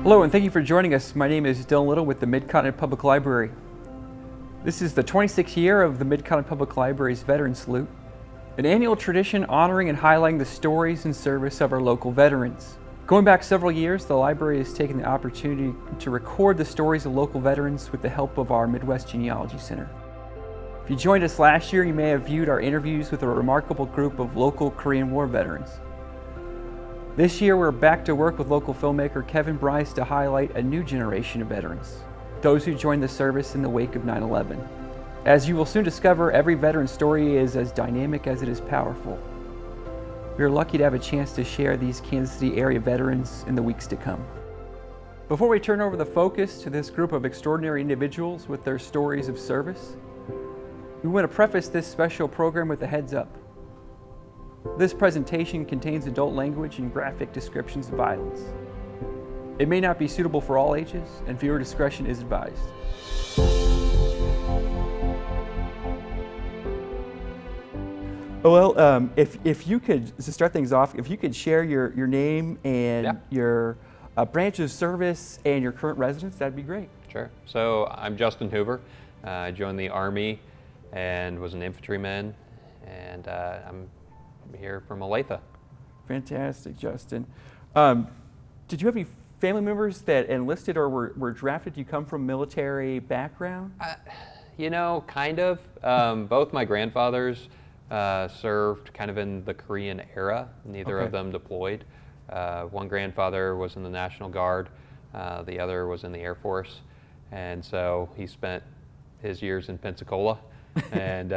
Hello, and thank you for joining us. My name is Dylan Little with the Mid-Continent Public Library. This is the 26th year of the Mid-Continent Public Library's Veteran Salute, an annual tradition honoring and highlighting the stories and service of our local veterans. Going back several years, the library has taken the opportunity to record the stories of local veterans with the help of our Midwest Genealogy Center. If you joined us last year, you may have viewed our interviews with a remarkable group of local Korean War veterans. This year, we're back to work with local filmmaker Kevin Bryce to highlight a new generation of veterans, those who joined the service in the wake of 9/11. As you will soon discover, every veteran story is as dynamic as it is powerful. We are lucky to have a chance to share these Kansas City area veterans in the weeks to come. Before we turn over the focus to this group of extraordinary individuals with their stories of service, we want to preface this special program with a heads up. This presentation contains adult language and graphic descriptions of violence. It may not be suitable for all ages, and viewer discretion is advised. Well, if you could, to start things off, if you could share your name and your branch of service and your current residence, that'd be great. Sure. So I'm Justin Hoover. I joined the Army and was an infantryman, and I'm here from Olathe. Fantastic, Justin. Did you have any family members that enlisted or were drafted? You come from military background? Kind of. Both my grandfathers served kind of in the Korean era. Neither of them deployed. One grandfather was in the National Guard. The other was in the Air Force. And so he spent his years in Pensacola and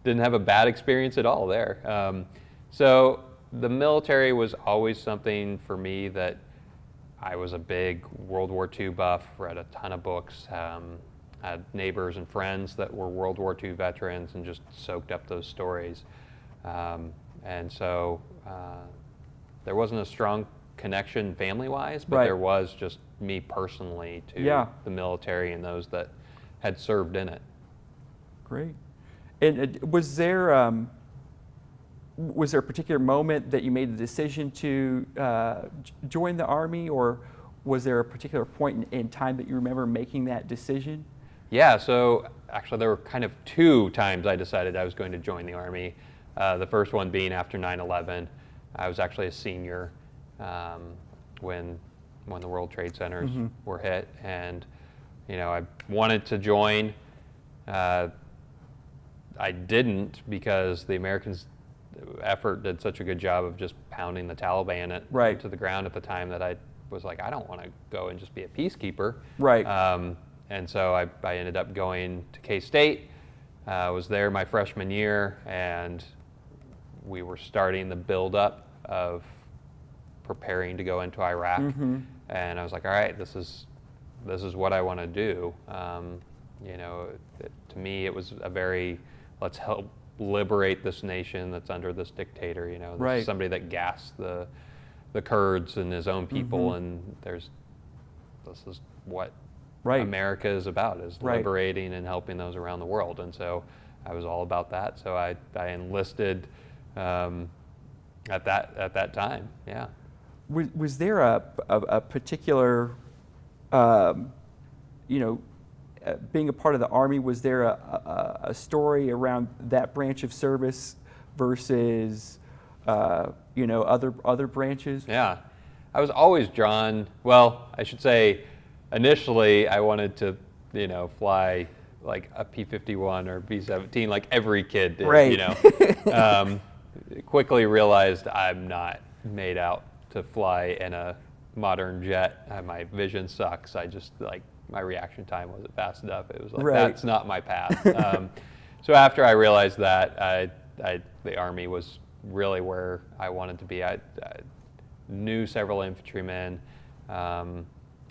didn't have a bad experience at all there. So the military was always something for me that I was a big World War II buff, read a ton of books, had neighbors and friends that were World War II veterans and just soaked up those stories. And so there wasn't a strong connection family-wise, but there was just me personally to the military and those that had served in it. Great. And was there a particular moment that you made the decision to join the Army, or was there a particular point in time that you remember making that decision? Yeah, so actually there were kind of two times I decided I was going to join the Army. The first one being after 9/11. I was actually a senior when the World Trade Centers were hit, and I wanted to join. I didn't, because the Americans' effort did such a good job of just pounding the Taliban to the ground at the time that I was like, I don't want to go and just be a peacekeeper. Right. And so I ended up going to K-State. I was there my freshman year, and we were starting the build-up of preparing to go into Iraq. And I was like, all right, this is what I want to do. To me, it was a very, let's help liberate this nation that's under this dictator. This is somebody that gassed the Kurds and his own people, and this is what America is about, is liberating and helping those around the world. And so I was all about that. So I enlisted at that time. Yeah. Was there a particular, being a part of the Army, was there a story around that branch of service versus, other branches? Yeah, I was always drawn. Well, I should say, initially I wanted to, fly like a P-51 or B-17, like every kid did. Right. Quickly realized I'm not made out to fly in a modern jet. My vision sucks. My reaction time wasn't fast enough. It was like, that's not my path. So after I realized that, the Army was really where I wanted to be. I knew several infantrymen and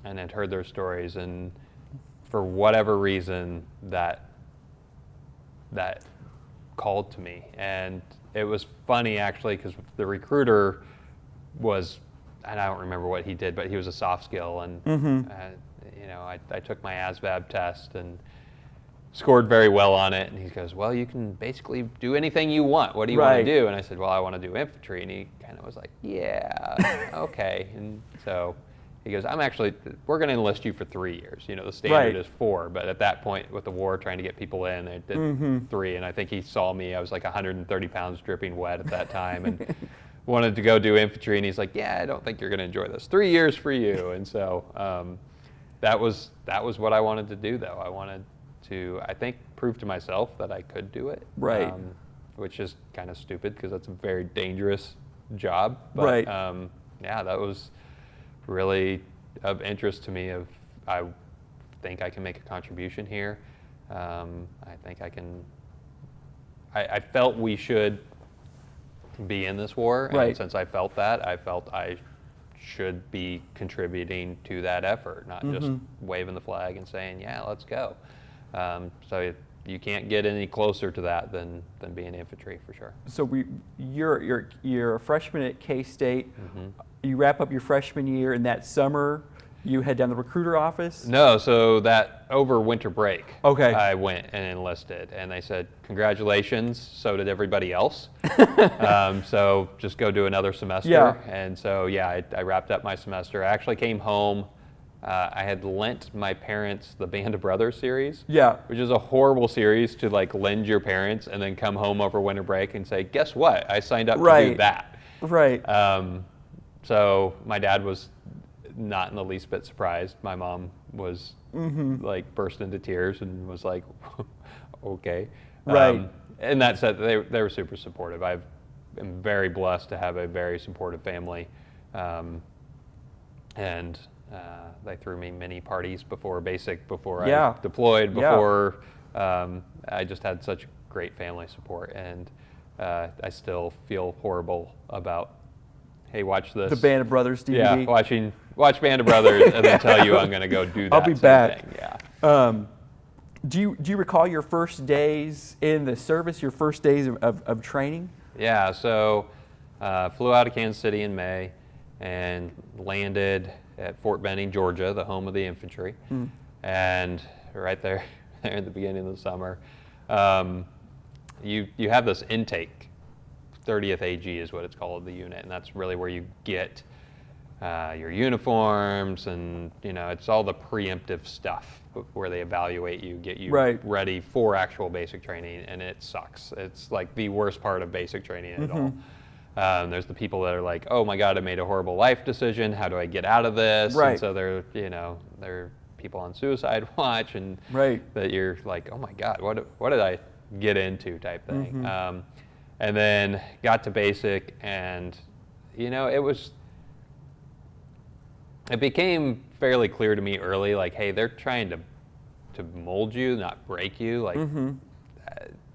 had heard their stories, and for whatever reason, that called to me. And it was funny, actually, because the recruiter was, and I don't remember what he did, but he was a soft skill, and I took my ASVAB test, and scored very well on it. And he goes, well, you can basically do anything you want. What do you want to do? And I said, well, I want to do infantry. And he kind of was like, yeah, okay. And so he goes, we're going to enlist you for 3 years. You know, the standard is 4. But at that point, with the war, trying to get people in, they did 3. And I think he saw me. I was like 130 pounds dripping wet at that time. And wanted to go do infantry. And he's like, yeah, I don't think you're going to enjoy this. 3 years for you. And so that was what I wanted to do, though. I wanted to, I think, prove to myself that I could do it. Right. Which is kind of stupid because that's a very dangerous job. But, yeah, that was really of interest to me. I think I can make a contribution here. I think I can. I felt we should be in this war, and since I felt that, I felt I should be contributing to that effort, not just waving the flag and saying, "Yeah, let's go." So you can't get any closer to that than being infantry for sure. So you're a freshman at K-State. You wrap up your freshman year, and that summer you head down the recruiter office? No, so that over winter break, okay, I went and enlisted, and they said, congratulations, so did everybody else. So just go do another semester. Yeah. And so, yeah, I wrapped up my semester. I actually came home. I had lent my parents the Band of Brothers series, which is a horrible series to like lend your parents and then come home over winter break and say, guess what? I signed up to do that. Right. So my dad was not in the least bit surprised. My mom was like burst into tears and was like, okay. Right. And that said, they were super supportive. I am very blessed to have a very supportive family. And they threw me many parties before basic, before I deployed, before I just had such great family support. And I still feel horrible about, hey, watch this. The Band of Brothers DVD. Yeah, watch Band of Brothers and then tell you I'm going to go do that. I'll be back. Thing. Yeah. Do you recall your first days in the service, your first days of training? Yeah, so flew out of Kansas City in May and landed at Fort Benning, Georgia, the home of the infantry. And right there at the beginning of the summer, you have this intake. 30th AG is what it's called, the unit, and that's really where you get your uniforms, and it's all the preemptive stuff where they evaluate you, get you ready for actual basic training, and it sucks. It's like the worst part of basic training at all. There's the people that are like, oh my God, I made a horrible life decision. How do I get out of this? And so they're people on suicide watch, and that you're like, oh my God, what did I get into type thing. And then got to basic, and it became fairly clear to me early, like, hey, they're trying to mold you, not break you. Like,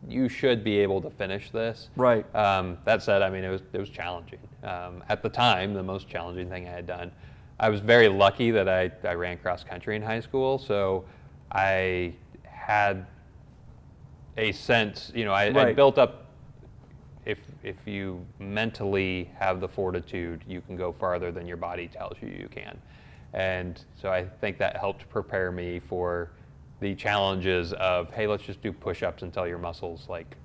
you should be able to finish this. Right. That said, I mean, it was challenging. At the time, the most challenging thing I had done. I was very lucky that I ran cross country in high school, so I had a sense, I built up. If you mentally have the fortitude, you can go farther than your body tells you can. And so I think that helped prepare me for the challenges of, hey, let's just do push-ups until your muscles like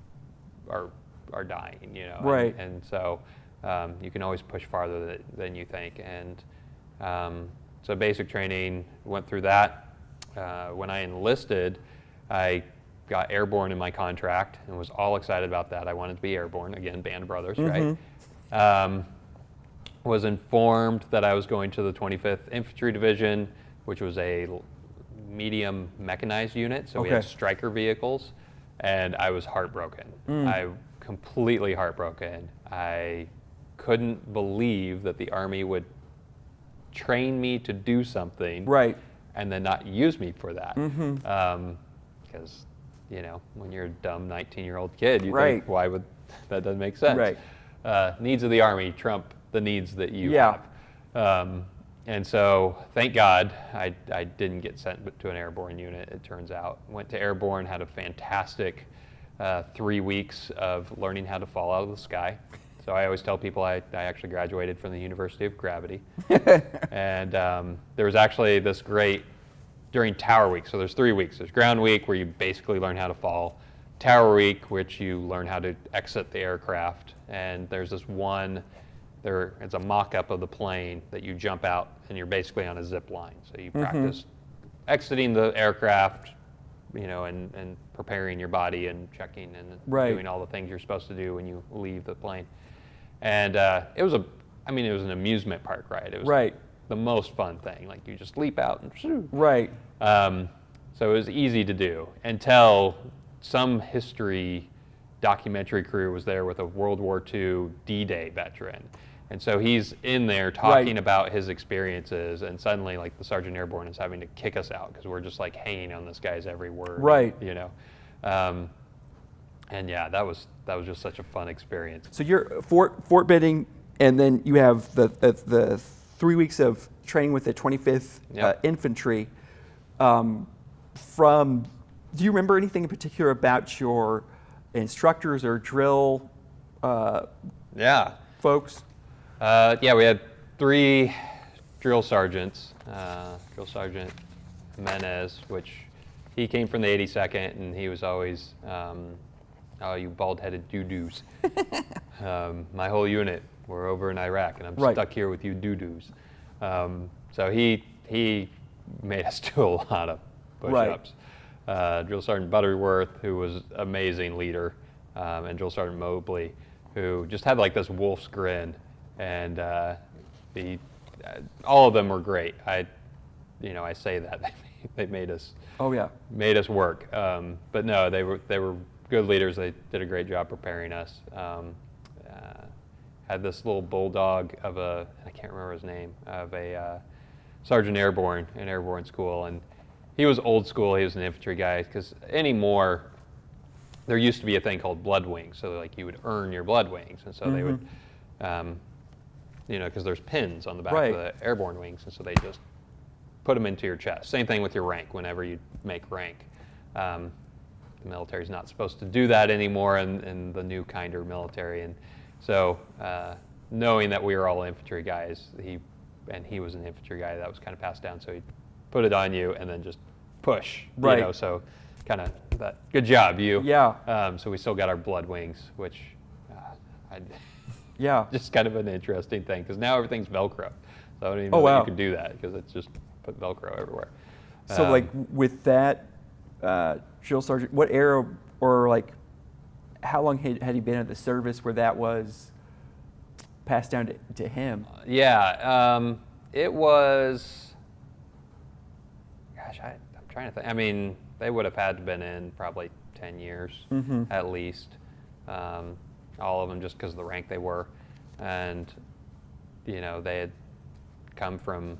are dying, Right. And so you can always push farther than you think. And so basic training, went through that. When I enlisted, I got airborne in my contract and was all excited about that. I wanted to be airborne, again, Band of Brothers, right? Was informed that I was going to the 25th Infantry Division, which was a medium mechanized unit, so we had striker vehicles, and I was heartbroken. I completely heartbroken. I couldn't believe that the Army would train me to do something and then not use me for that. Because when you're a dumb 19-year-old kid, you think, why would that doesn't make sense? Needs of the Army trump the needs that you have. And so, thank God, I didn't get sent to an airborne unit, it turns out. Went to airborne, had a fantastic 3 weeks of learning how to fall out of the sky. So I always tell people I actually graduated from the University of Gravity. And there was actually this great during Tower Week. So there's 3 weeks. There's Ground Week, where you basically learn how to fall. Tower Week, which you learn how to exit the aircraft. And there's this one, it's a mock-up of the plane that you jump out, and you're basically on a zip line. So you practice exiting the aircraft, and preparing your body and checking and doing all the things you're supposed to do when you leave the plane. And it was an amusement park ride. It was the most fun thing. Like, you just leap out and shoo. So it was easy to do until some history documentary crew was there with a World War II D-Day veteran. And so he's in there talking about his experiences, and suddenly, like, the Sergeant Airborne is having to kick us out because we're just like hanging on this guy's every word. And yeah, that was just such a fun experience. So you're Fort Benning, and then you have the 3 weeks of training with the 25th Infantry. Do you remember anything in particular about your instructors or drill folks? We had 3 drill sergeants. Drill Sergeant Jimenez, which he came from the 82nd, and he was always, oh, you bald-headed doo-doos. My whole unit, we're over in Iraq, and I'm stuck here with you doo-doos. So he made us do a lot of push-ups. Drill Sergeant Butterworth, who was an amazing leader, and Drill Sergeant Mobley, who just had like this wolf's grin, and all of them were great. I say that they made us work. But no, they were good leaders. They did a great job preparing us. Had this little bulldog I can't remember his name, of a Sergeant Airborne in Airborne School, and he was old school. He was an infantry guy, because anymore there used to be a thing called blood wings. So like you would earn your blood wings, and so they would, because there's pins on the back of the airborne wings, and so they just put them into your chest. Same thing with your rank whenever you make rank. The military's not supposed to do that anymore in the new kinder military, and so knowing that we were all infantry guys, he was an infantry guy, that was kind of passed down, so he put it on you and then just push. So kind of that, good job, you. So we still got our blood wings, which just kind of an interesting thing, because now everything's Velcro. So I don't even know that you could do that, because it's just put Velcro everywhere. So like with that drill sergeant, what era, or like how long had he been at the service where that was passed down to him? It was, gosh, I'm trying to think. I mean, they would have had to been in probably 10 years at least. All of them, just because of the rank they were. And, they had come from,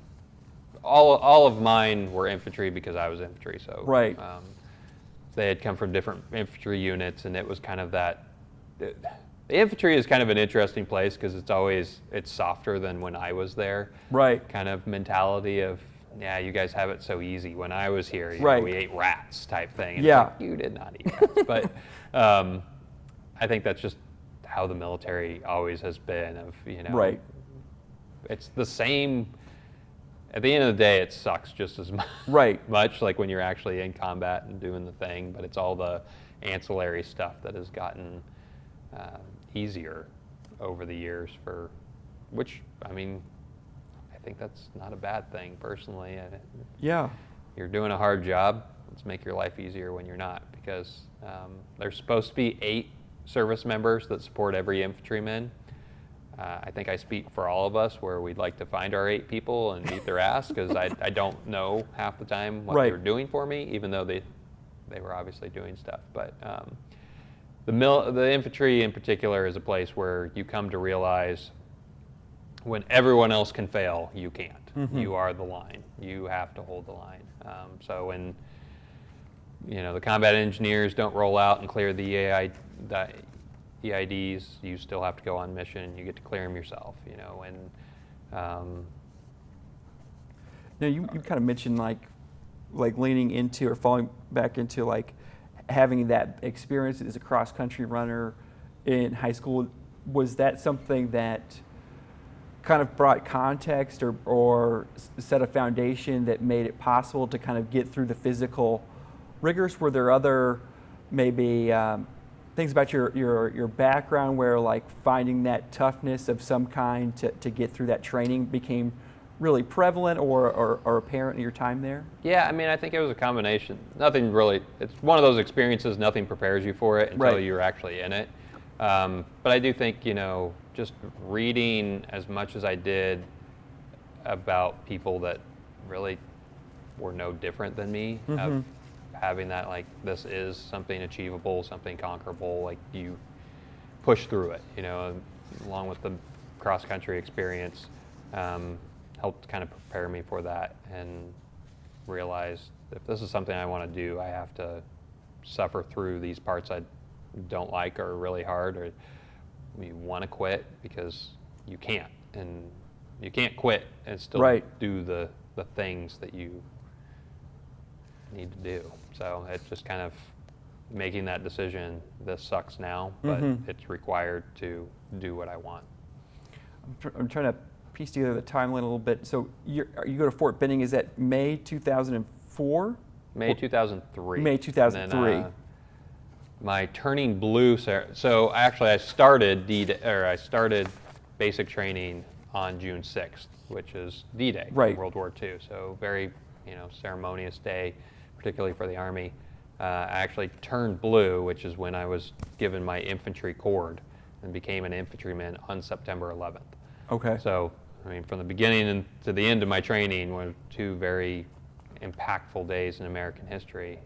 all of mine were infantry because I was infantry. So they had come from different infantry units, and it was kind of that, the infantry is kind of an interesting place because it's softer than when I was there. Kind of mentality of, yeah, you guys have it so easy. When I was here, we ate rats type thing. And it's like, you did not eat rats. But I think that's just how the military always has been, of, it's the same. At the end of the day, it sucks just as much, like when you're actually in combat and doing the thing, but it's all the ancillary stuff that has gotten easier over the years, which, I mean, I think that's not a bad thing, personally. You're doing a hard job, let's make your life easier when you're not, because there's supposed to be 8 service members that support every infantryman. I think I speak for all of us, where we'd like to find our 8 people and beat their ass, because I don't know half the time what they're doing for me, even though they were obviously doing stuff. But the infantry in particular is a place where you come to realize when everyone else can fail, you can't. You are the line. You have to hold the line. So when the combat engineers don't roll out and clear the EIDs, you still have to go on mission. You get to clear them yourself, and now you kind of mentioned like leaning into or falling back into like having that experience as a cross-country runner in high school. Was that something that kind of brought context or set a foundation that made it possible to kind of get through the physical rigors? Were there other maybe things about your background where like finding that toughness of some kind to get through that training became really prevalent or apparent in your time there? Yeah, I mean, I think it was a combination. Nothing really, it's one of those experiences, nothing prepares you for it until you're actually in it. But I do think, just reading as much as I did about people that really were no different than me, of having that, like, this is something achievable, something conquerable, like you push through it, along with the cross-country experience, helped kind of prepare me for that and realize if this is something I want to do, I have to suffer through these parts I don't like or are really hard, or you want to quit because you can't, and you can't quit and still do the things that you need to do. So it's just kind of making that decision. This sucks now, but it's required to do what I want. I'm trying to piece together the timeline a little bit. So you go to Fort Benning, is that May 2004? May 2003. May 2003. And then, my turning blue, so actually I started basic training on June 6th, which is D-Day in World War II. So very, ceremonious day, particularly for the Army. I actually turned blue, which is when I was given my infantry cord and became an infantryman on September 11th. Okay. So, I mean, from the beginning to the end of my training were two very impactful days in American history.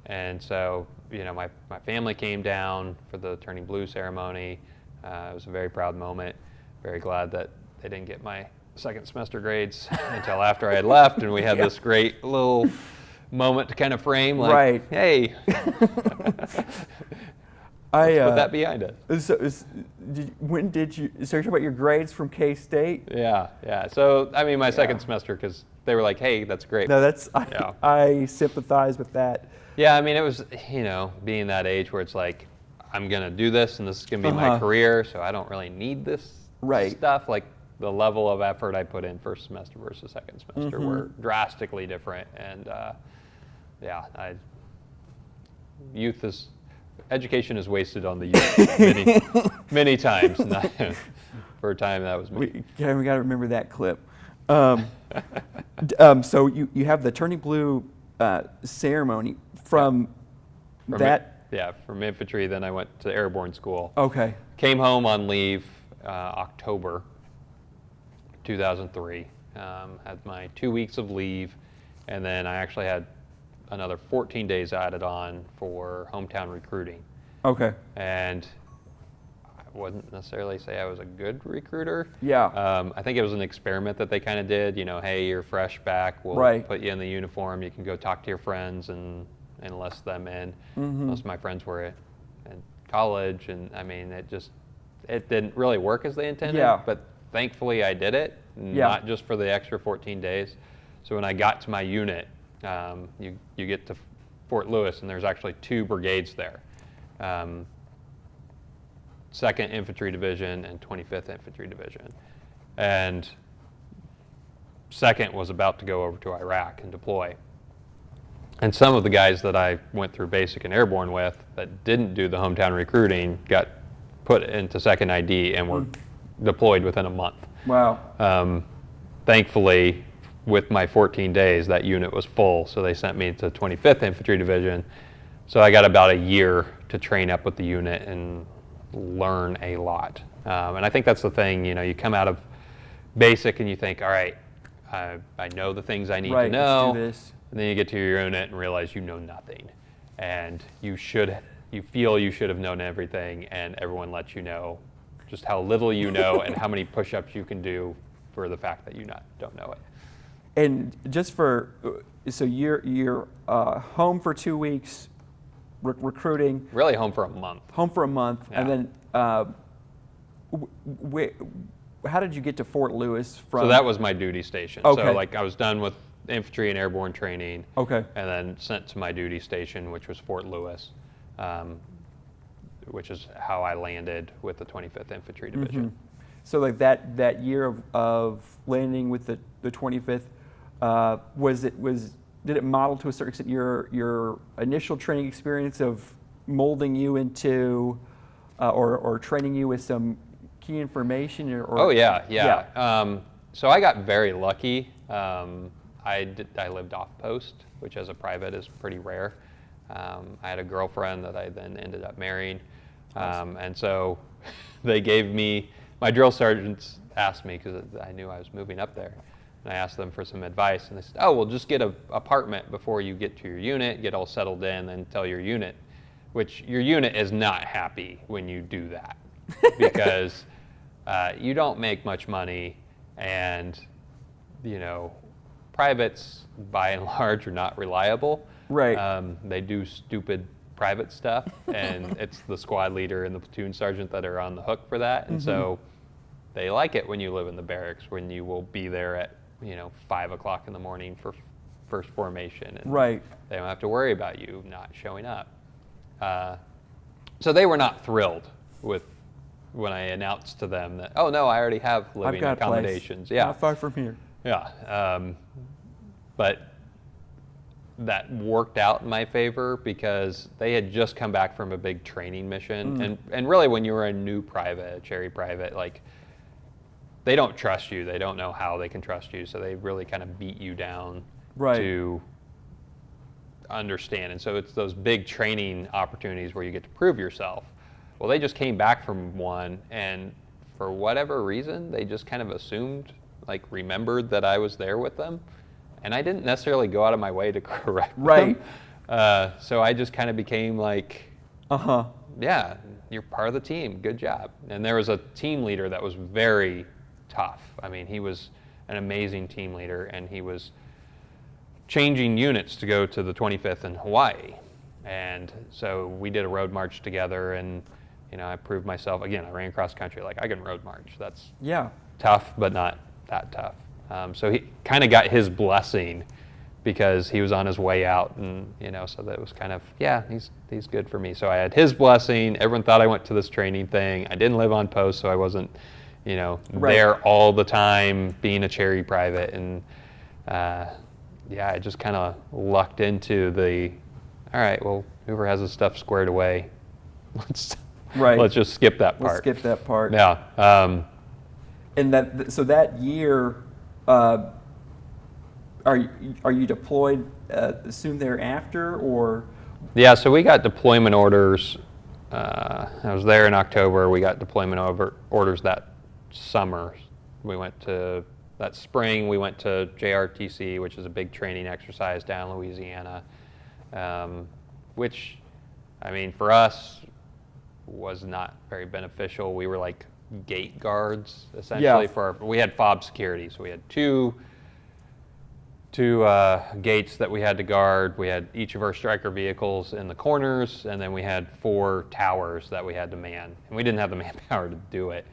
And so, my family came down for the turning blue ceremony. It was a very proud moment. Very glad that they didn't get my second semester grades until after I had left, and we had this great little moment to kind of frame, like, hey, let's put that behind us. So when did you, so you're talking about your grades from K-State? Yeah. So, I mean, my second semester, because they were like, hey, that's great. No, I sympathize with that. Yeah, I mean, it was, being that age where it's like, I'm going to do this, and this is going to be my career, so I don't really need this stuff. Like, the level of effort I put in first semester versus second semester were drastically different. And, education is wasted on the youth many times. For a time, that was me. We got to remember that clip. So you have the turning blue ceremony from that. From infantry. Then I went to airborne school. Okay. Came home on leave October 2003. Had my 2 weeks of leave, and then I actually had another 14 days added on for hometown recruiting. Okay. And I wouldn't necessarily say I was a good recruiter. Yeah. I think it was an experiment that they kind of did. Hey, you're fresh back. We'll put you in the uniform. You can go talk to your friends and enlist them in. Most of my friends were in college, and I mean, it didn't really work as they intended. Yeah. But thankfully, I did it, not just for the extra 14 days. So when I got to my unit, you get to Fort Lewis, and there's actually 2 brigades there. 2nd Infantry Division and 25th Infantry Division. And 2nd was about to go over to Iraq and deploy. And some of the guys that I went through basic and airborne with that didn't do the hometown recruiting got put into 2nd ID and were deployed within a month. Wow. Thankfully, with my 14 days, that unit was full, so they sent me to 25th Infantry Division. So I got about a year to train up with the unit and learn a lot. And I think that's the thing, you come out of basic and you think, all right, I know the things I need to know. Let's do this. And then you get to your unit and realize you know nothing. And you feel you should have known everything, and everyone lets you know just how little you know and how many push-ups you can do for the fact that you don't know it. And just so you're home for 2 weeks, recruiting. Really home for a month. And then how did you get to Fort Lewis from? So that was my duty station. Okay. So I was done with infantry and airborne training. Okay. And then sent to my duty station, which was Fort Lewis, which is how I landed with the 25th Infantry Division. So like that year of landing with the 25th, did it model to a certain extent your initial training experience of molding you into or training you with some key information? Oh yeah. So I got very lucky. I lived off post, which as a private is pretty rare. I had a girlfriend that I then ended up marrying, and so they gave me, my drill sergeants asked me, because I knew I was moving up there, and I asked them for some advice, and they said, oh, well, just get an apartment before you get to your unit, get all settled in, then tell your unit, which your unit is not happy when you do that, because you don't make much money, and, privates, by and large, are not reliable. Right. They do stupid private stuff, and it's the squad leader and the platoon sergeant that are on the hook for that, and so they like it when you live in the barracks, when you will be there at 5 o'clock in the morning for first formation, and right. they don't have to worry about you not showing up. So they were not thrilled with when I announced to them that, oh no, I already have living accommodations. Place. Not far from here. Yeah, but that worked out in my favor because they had just come back from a big training mission, and really when you were a new private, a cherry private, like, they don't trust you. They don't know how they can trust you, so they really kind of beat you down to understand. And so it's those big training opportunities where you get to prove yourself. Well, they just came back from one, and for whatever reason, they just kind of assumed, like, remembered that I was there with them, and I didn't necessarily go out of my way to correct them. So I just kind of became like, yeah, you're part of the team, good job. And there was a team leader that was very tough. I mean, he was an amazing team leader, and he was changing units to go to the 25th in Hawaii. And so we did a road march together, and I proved myself. Again, I ran cross country, like, I can road march. That's tough, but not that tough. So he kind of got his blessing because he was on his way out, and so that was kind of, he's good for me. So I had his blessing. Everyone thought I went to this training thing. I didn't live on post, so I wasn't there all the time being a cherry private, and I just kind of lucked into the, all right, well, Hoover has his stuff squared away. Let's just skip that part. Let's skip that part. Yeah. And that year, are you deployed soon thereafter, or? Yeah, so we got deployment orders. I was there in October. We got deployment orders that summer. That spring, we went to JRTC, which is a big training exercise down in Louisiana, which, I mean, for us, was not very beneficial. We were like gate guards, essentially. We had FOB security, so we had two gates that we had to guard. We had each of our striker vehicles in the corners, and then we had 4 towers that we had to man, and we didn't have the manpower to do it.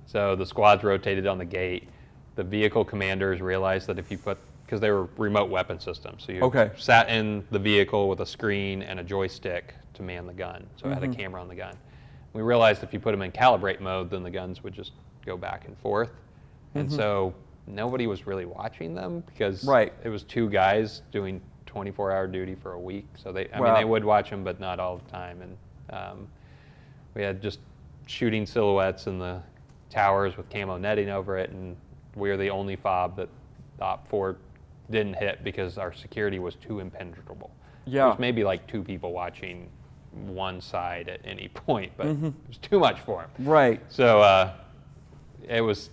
So the squads rotated on the gate. The vehicle commanders realized that if you because they were remote weapon systems, so you sat in the vehicle with a screen and a joystick to man the gun, so it had a camera on the gun. We realized if you put them in calibrate mode, then the guns would just go back and forth, and so nobody was really watching them because it was 2 guys doing 24-hour duty for a week, so they would watch them, but not all the time, and we had just shooting silhouettes in the towers with camo netting over it, and we were the only FOB that the OP4 didn't hit because our security was too impenetrable. There's maybe like 2 people watching one side at any point, but it was too much for them. So it was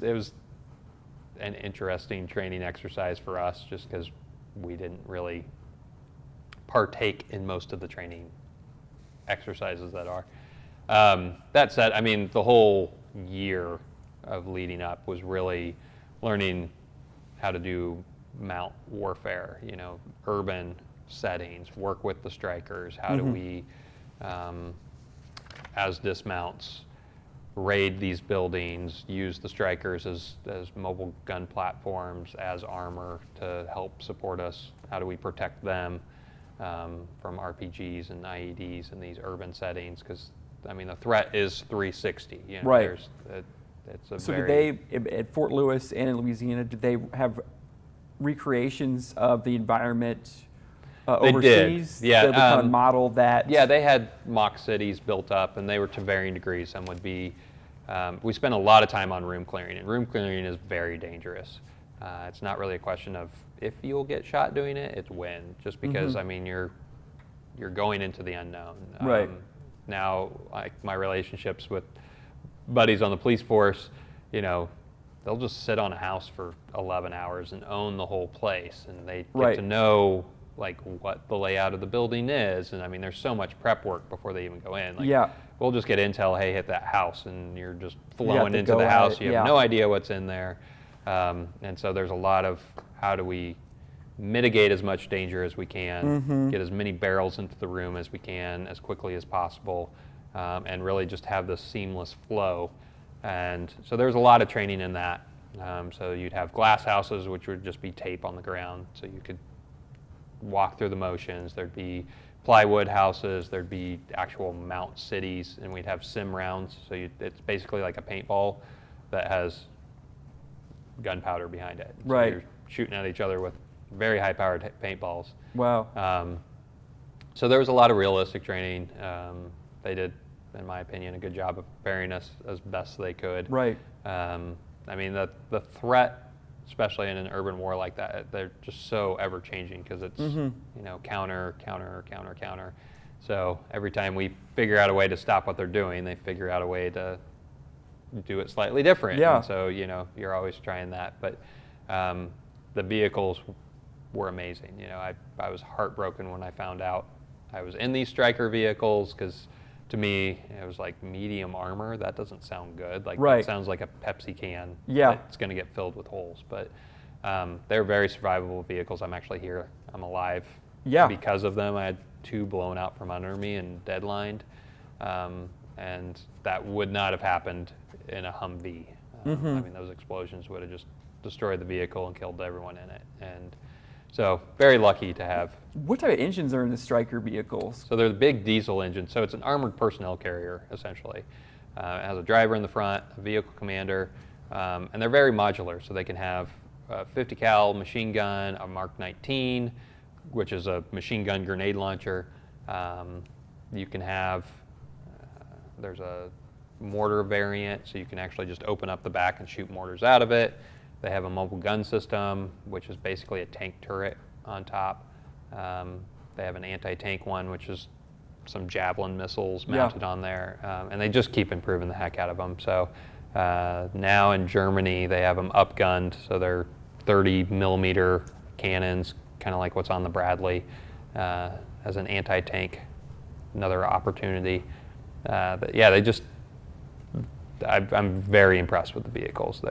an interesting training exercise for us just because we didn't really partake in most of the training exercises that are. That said, I mean, the whole year of leading up was really learning how to do mount warfare, urban settings, work with the strikers. How do we, as dismounts, raid these buildings, use the strikers as mobile gun platforms, as armor to help support us? How do we protect them from RPGs and IEDs in these urban settings? Because, I mean, the threat is 360. it's a So very... did they, at Fort Lewis and in Louisiana, did they have recreations of the environment They overseas? did, yeah. That would kind of model that? Yeah, they had mock cities built up, and they were to varying degrees. Some would be, we spent a lot of time on room clearing, and room clearing is very dangerous. It's not really a question of if you'll get shot doing it, it's when. Just because, I mean, you're going into the unknown. Right. Now, like my relationships with buddies on the police force, you know, they'll just sit on a house for 11 hours and own the whole place, and they get to know like what the layout of the building is. And I mean, there's so much prep work before they even go in. Like, we'll just get intel, hey, hit that house, and you're just flowing into the house. You have no idea what's in there. And so there's a lot of how do we mitigate as much danger as we can, get as many barrels into the room as we can as quickly as possible, and really just have this seamless flow. And so there's a lot of training in that. So you'd have glass houses, which would just be tape on the ground, so you could walk through the motions. There'd be plywood houses, there'd be actual mount cities, and we'd have sim rounds. So it's basically like a paintball that has gunpowder behind it. So you're shooting at each other with very high-powered paintballs. Wow. So there was a lot of realistic training. They did, in my opinion, a good job of preparing us as best they could. Right. I mean, the threat, especially in an urban war like that, they're just so ever-changing because it's, you know, counter. So every time we figure out a way to stop what they're doing, they figure out a way to do it slightly different. Yeah. And so, you know, you're always trying that. But the vehicles were amazing. You know, I was heartbroken when I found out I was in these Stryker vehicles, because to me, it was like medium armor. That doesn't sound good. Like, it sounds like a Pepsi can that's going to get filled with holes. But they're very survivable vehicles. I'm actually here. I'm alive because of them. I had 2 blown out from under me and deadlined. And that would not have happened in a Humvee. I mean, those explosions would have just destroyed the vehicle and killed everyone in it. And so very lucky to have. What type of engines are in the Stryker vehicles? So they're the big diesel engines. So it's an armored personnel carrier, essentially. It has a driver in the front, a vehicle commander, and they're very modular. So they can have a 50 cal machine gun, a Mark 19, which is a machine gun grenade launcher. You can have, there's a mortar variant, so you can actually just open up the back and shoot mortars out of it. They have a mobile gun system, which is basically a tank turret on top. They have an anti-tank one, which is some Javelin missiles mounted on there. And they just keep improving the heck out of them. So now in Germany, they have them upgunned. So they're 30 millimeter cannons, kind of like what's on the Bradley, as an anti-tank, another opportunity. But yeah, I'm very impressed with the vehicles.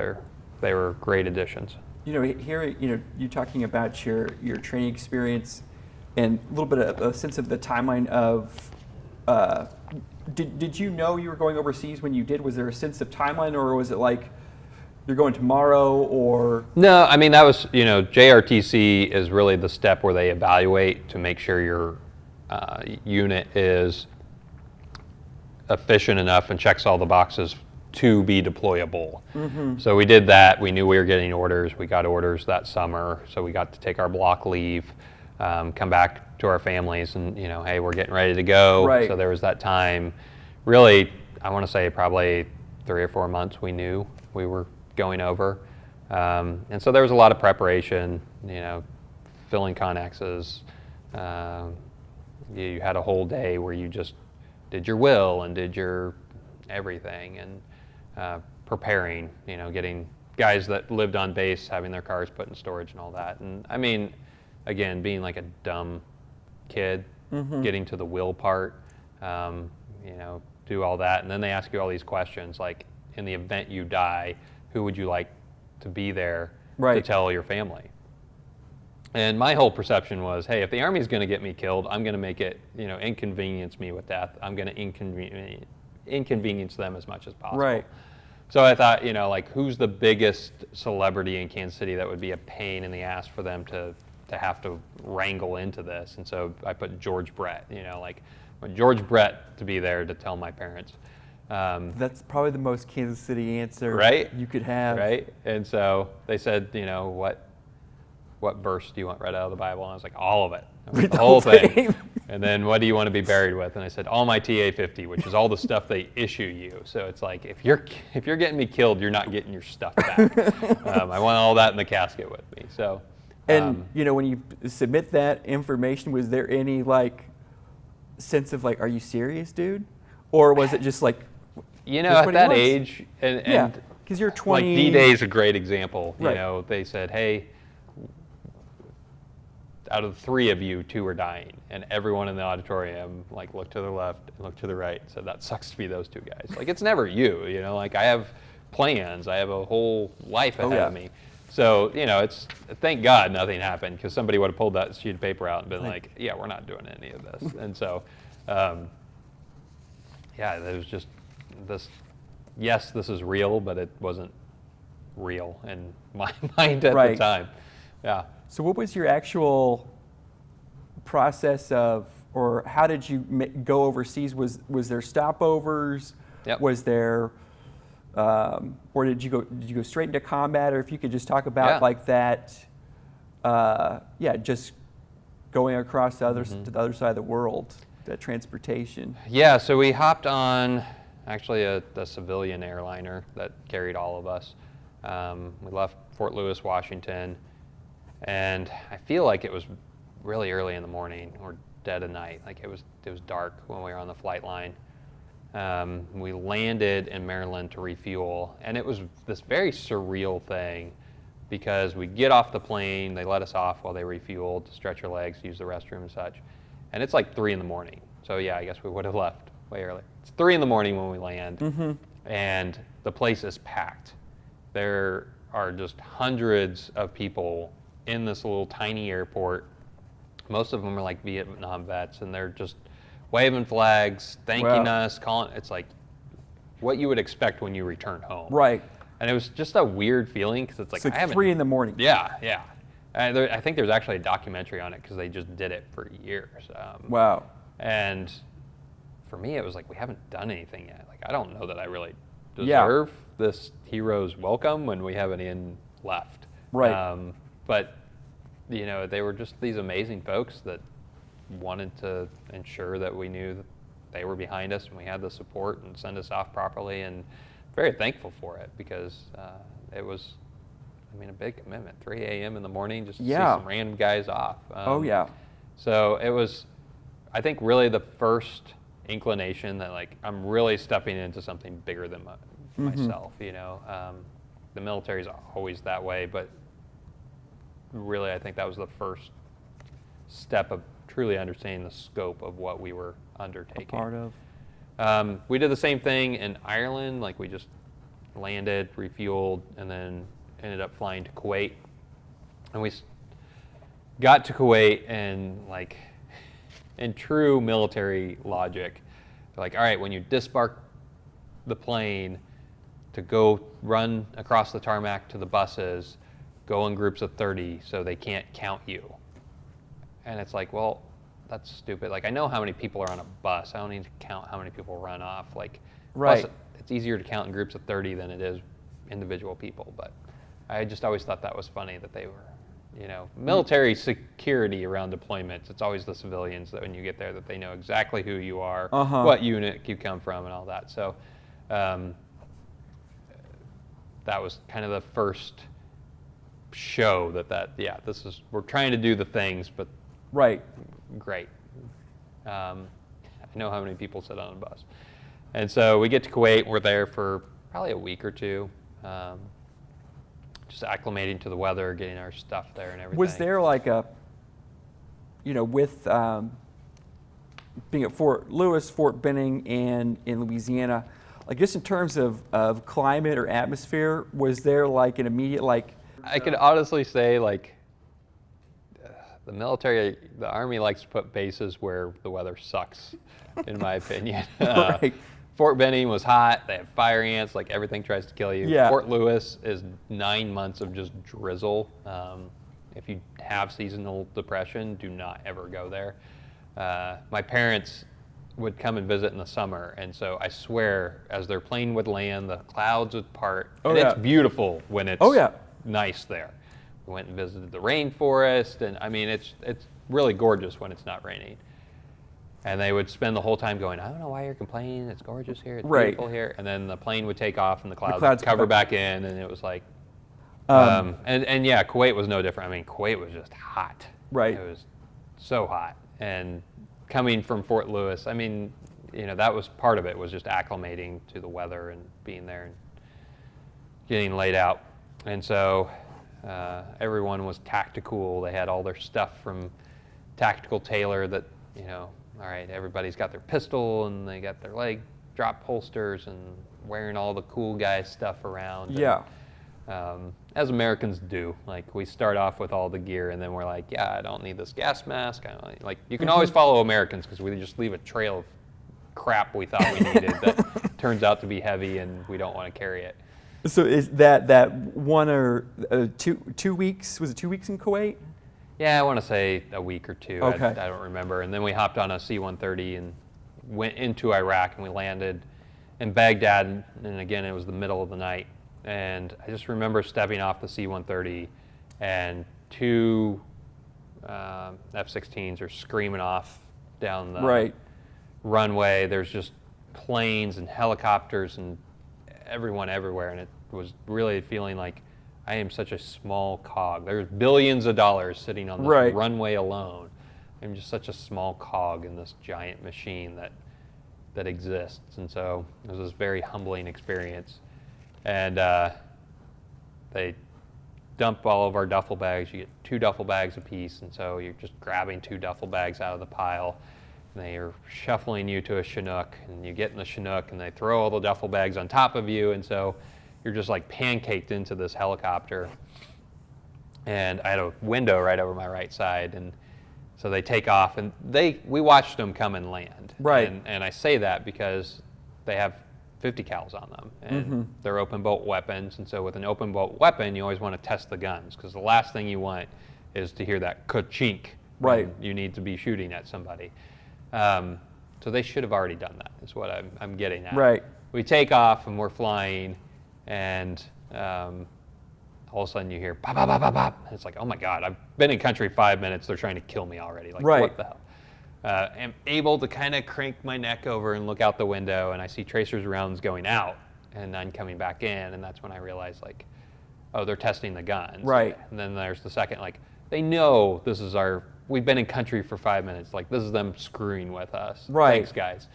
They were great additions. You know, here, you know, you talking about your training experience and a little bit of a sense of the timeline of, did you know you were going overseas when you did? Was there a sense of timeline, or was it like you're going tomorrow, or? No, I mean, that was, you know, JRTC is really the step where they evaluate to make sure your unit is efficient enough and checks all the boxes to be deployable. So we did that. We knew we were getting orders. We got orders that summer, so we got to take our block leave, come back to our families, and, you know, hey, we're getting ready to go. So there was that time. Really, I want to say probably 3 or 4 months we knew we were going over. And so there was a lot of preparation, you know, filling connexes. You had a whole day where you just did your will and did your everything, and preparing, you know, getting guys that lived on base, having their cars put in storage and all that. And I mean, again, being like a dumb kid, getting to the will part, you know, do all that. And then they ask you all these questions, like, in the event you die, who would you like to be there to tell your family? And my whole perception was, hey, if the Army's going to get me killed, I'm going to make it, you know, inconvenience me with death. I'm going to inconvenience them as much as possible. So I thought, you know, like, who's the biggest celebrity in Kansas City that would be a pain in the ass for them to have to wrangle into this? And so I put George Brett, you know, like, I want George Brett to be there to tell my parents. That's probably the most Kansas City answer Right? you could have. Right? And so they said, what verse do you want read out of the Bible? And I was like, all of it. Read The whole thing. And then what do you want to be buried with? And I said, all my TA-50, which is all the stuff they issue you. So it's like, if you're getting me killed, you're not getting your stuff back. I want all that in the casket with me. So, And when you submit that information, was there any sense of are you serious, dude? Or was it just at that age, and because you're 20. Like D-Day is a great example. Right. They said, hey, out of the 3 of you, 2 are dying. And everyone in the auditorium looked to the left and looked to the right and said, that sucks to be those 2 guys. It's never you, I have plans. I have a whole life ahead of me. So, it's thank God nothing happened, because somebody would have pulled that sheet of paper out and been like, yeah, we're not doing any of this. And so, there was just this, yes, this is real, but it wasn't real in my mind at the time. Yeah. So what was your actual process of, or how did you go overseas? Was there stopovers? Yep. Was there, or did you go straight into combat? Or if you could just talk about that, just going across to the other side of the world, that transportation. Yeah, so we hopped on actually a civilian airliner that carried all of us. We left Fort Lewis, Washington. And I feel like it was really early in the morning or dead of night. It was dark when we were on the flight line. We landed in Maryland to refuel, and it was this very surreal thing, because we get off the plane, they let us off while they refueled to stretch our legs, use the restroom and such. And it's 3 in the morning. So yeah, I guess we would have left way early. It's 3 in the morning when we land, and the place is packed. There are just hundreds of people in this little tiny airport. Most of them are Vietnam vets, and they're just waving flags, thanking us, calling. It's what you would expect when you return home. Right. And it was just a weird feeling, because it's I haven't. 3 in the morning. Yeah. I think there's actually a documentary on it, because they just did it for years. Wow. And for me, it was we haven't done anything yet. I don't know that I really deserve this hero's welcome when we haven't even left. Right. But, they were just these amazing folks that wanted to ensure that we knew that they were behind us and we had the support and send us off properly, and very thankful for it, because it was, a big commitment. 3 a.m. in the morning just to see some random guys off. So it was, I think, really the first inclination that I'm really stepping into something bigger than myself. The military's always that way, but really, I think that was the first step of truly understanding the scope of what we were undertaking. Part of. We did the same thing in Ireland. We just landed, refueled, and then ended up flying to Kuwait. And we got to Kuwait, and in true military logic, all right, when you disembark the plane to go run across the tarmac to the buses, go in groups of 30 so they can't count you. And it's well, that's stupid. I know how many people are on a bus. I don't need to count how many people run off. Right. Plus, it's easier to count in groups of 30 than it is individual people. But I just always thought that was funny that they were, military security around deployments. It's always the civilians that when you get there that they know exactly who you are, what unit you come from, and all that. So that was kind of the first show we're trying to do the things, but great. I know how many people sit on a bus. And so we get to Kuwait. We're there for probably a week or two, just acclimating to the weather, getting our stuff there and everything. Was there with being at Fort Lewis, Fort Benning, and in Louisiana, just in terms of climate or atmosphere, was there an immediate I could honestly say the military, the Army likes to put bases where the weather sucks, in my opinion. Right. Fort Benning was hot. They have fire ants. Everything tries to kill you. Yeah. Fort Lewis is 9 months of just drizzle. If you have seasonal depression, do not ever go there. My parents would come and visit in the summer, and so I swear, as their plane would land, the clouds would part. Oh, and yeah. It's beautiful when it's nice there. We went and visited the rainforest, and I mean, it's really gorgeous when it's not raining. And they would spend the whole time going, I don't know why you're complaining. It's gorgeous here. It's beautiful here. And then the plane would take off, and the clouds would cover back in, and it was like, and yeah, Kuwait was no different. I mean, Kuwait was just hot. Right. It was so hot. And coming from Fort Lewis, I mean, you know, that was part of it, was just acclimating to the weather and being there and getting laid out. And so everyone was tactical. They had all their stuff from Tactical Tailor that, you know, all right, everybody's got their pistol and they got their leg drop holsters and wearing all the cool guy stuff around. Yeah. And, as Americans do, like we start off with all the gear and then we're like, yeah, I don't need this gas mask. Like you can always follow Americans because we just leave a trail of crap we thought we needed that turns out to be heavy and we don't want to carry it. So is that 1 or 2 weeks? Was it 2 weeks in Kuwait? Yeah, I want to say a week or two. Okay. I don't remember. And then we hopped on a C-130 and went into Iraq, and we landed in Baghdad. And again, it was the middle of the night. And I just remember stepping off the C-130, and 2 F-16s are screaming off down the runway. There's just planes and helicopters and everyone everywhere. And it was really feeling like I am such a small cog. There's billions of dollars sitting on this runway alone. I'm just such a small cog in this giant machine that exists. And so it was this very humbling experience. And they dump all of our duffel bags. You get 2 duffel bags apiece, and so you're just grabbing 2 duffel bags out of the pile. And they are shuffling you to a Chinook, and you get in the Chinook, and they throw all the duffel bags on top of you, and so you're just like pancaked into this helicopter. And I had a window right over my right side, and so they take off, and we watched them come and land. Right. And I say that because they have 50 cals on them, and they're open bolt weapons. And so with an open bolt weapon, you always want to test the guns, because the last thing you want is to hear that ka-chink. Right. You need to be shooting at somebody. So they should have already done that, is what I'm getting at. Right. We take off, and we're flying, and all of a sudden you hear pop, pop, pop, pop, pop. And it's like, oh my God, I've been in country 5 minutes. They're trying to kill me already. Like, what the hell? I'm able to kind of crank my neck over and look out the window, and I see tracers rounds going out and then coming back in. And that's when I realize, like, oh, they're testing the guns. Right. And then there's the second, like, they know this is we've been in country for 5 minutes. Like, this is them screwing with us. Right. Thanks, guys.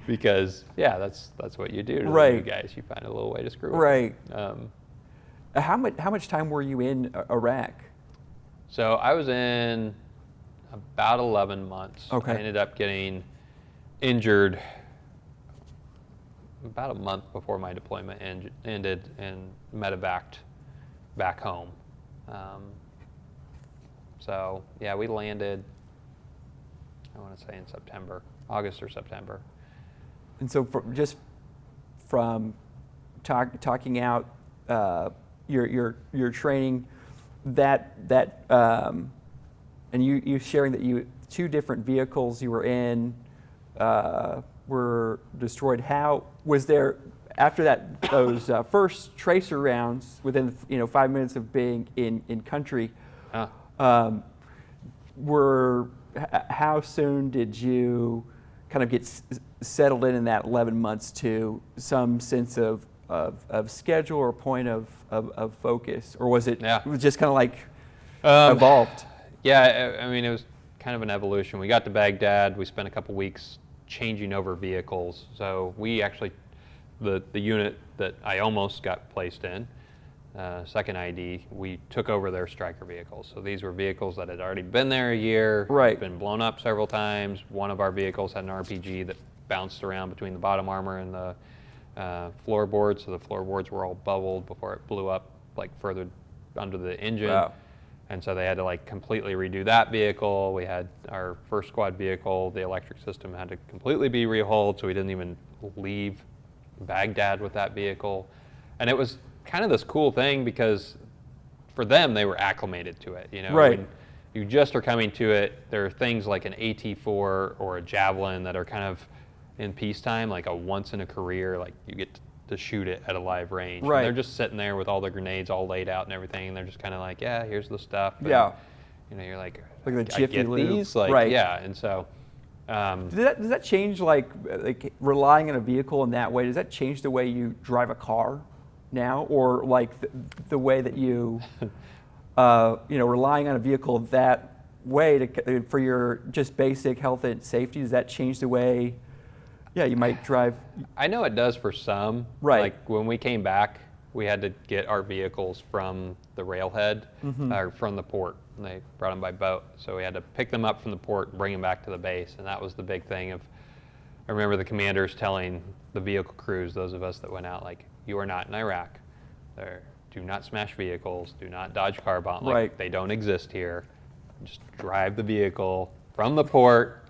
Because that's what you do to the new guys. You find a little way to screw with them. How much time were you in Iraq? So I was in about 11 months. Okay. I ended up getting injured about a month before my deployment ended and medevaced back home. So yeah, we landed, I want to say in September, August or September. And so from talking out your training, and you sharing that 2 different vehicles you were in were destroyed. How was there after that? Those first tracer rounds within 5 minutes of being in country. How soon did you kind of get settled in that 11 months to some sense of schedule or point of focus, or was it just kind of like evolved? Yeah, I mean, it was kind of an evolution. We got to Baghdad. We spent a couple weeks changing over vehicles. So we actually, the unit that I almost got placed in, second ID, we took over their Stryker vehicles. So these were vehicles that had already been there a year, been blown up several times. One of our vehicles had an RPG that bounced around between the bottom armor and the floorboards, so the floorboards were all bubbled before it blew up like further under the engine. Wow. And so they had to like completely redo that vehicle. We had our first squad vehicle, the electric system had to completely be rehauled, so we didn't even leave Baghdad with that vehicle. And it was kind of this cool thing because for them, they were acclimated to it. you just are coming to it, there are things like an AT-4 or a Javelin that are kind of in peacetime, like a once in a career, like you get to shoot it at a live range. Right. And they're just sitting there with all the grenades all laid out and everything, and they're just kind of like, yeah, here's the stuff. And, Yeah. you know, you're like the I Jiffy get Lube. these, like, Right. yeah, and so. Does that change, like relying on a vehicle in that way? Does that change the way you drive a car now, or like the way that you, relying on a vehicle that way for your just basic health and safety? Does that change the way? Yeah, you might drive. I know it does for some. Right. Like when we came back, we had to get our vehicles from the railhead or from the port. And they brought them by boat, so we had to pick them up from the port and bring them back to the base. And that was the big thing. I remember the commanders telling the vehicle crews, those of us that went out, like, you are not in Iraq. Do not smash vehicles. Do not dodge car bombs. Like, Right. they don't exist here. Just drive the vehicle from the port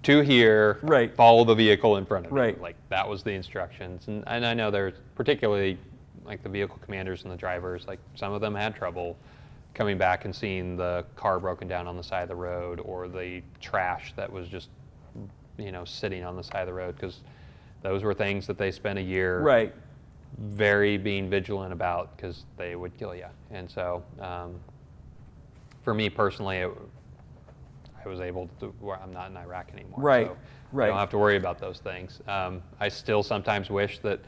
to here. Right. Follow the vehicle in front of Right. you. Like, that was the instructions. And I know there's particularly like the vehicle commanders and the drivers, like some of them had trouble coming back and seeing the car broken down on the side of the road, or the trash that was just, sitting on the side of the road, because those were things that they spent a year Right. very being vigilant about, because they would kill you. And so for me personally, I was able to, where I'm not in Iraq anymore. Right. So Right. I don't have to worry about those things. I still sometimes wish that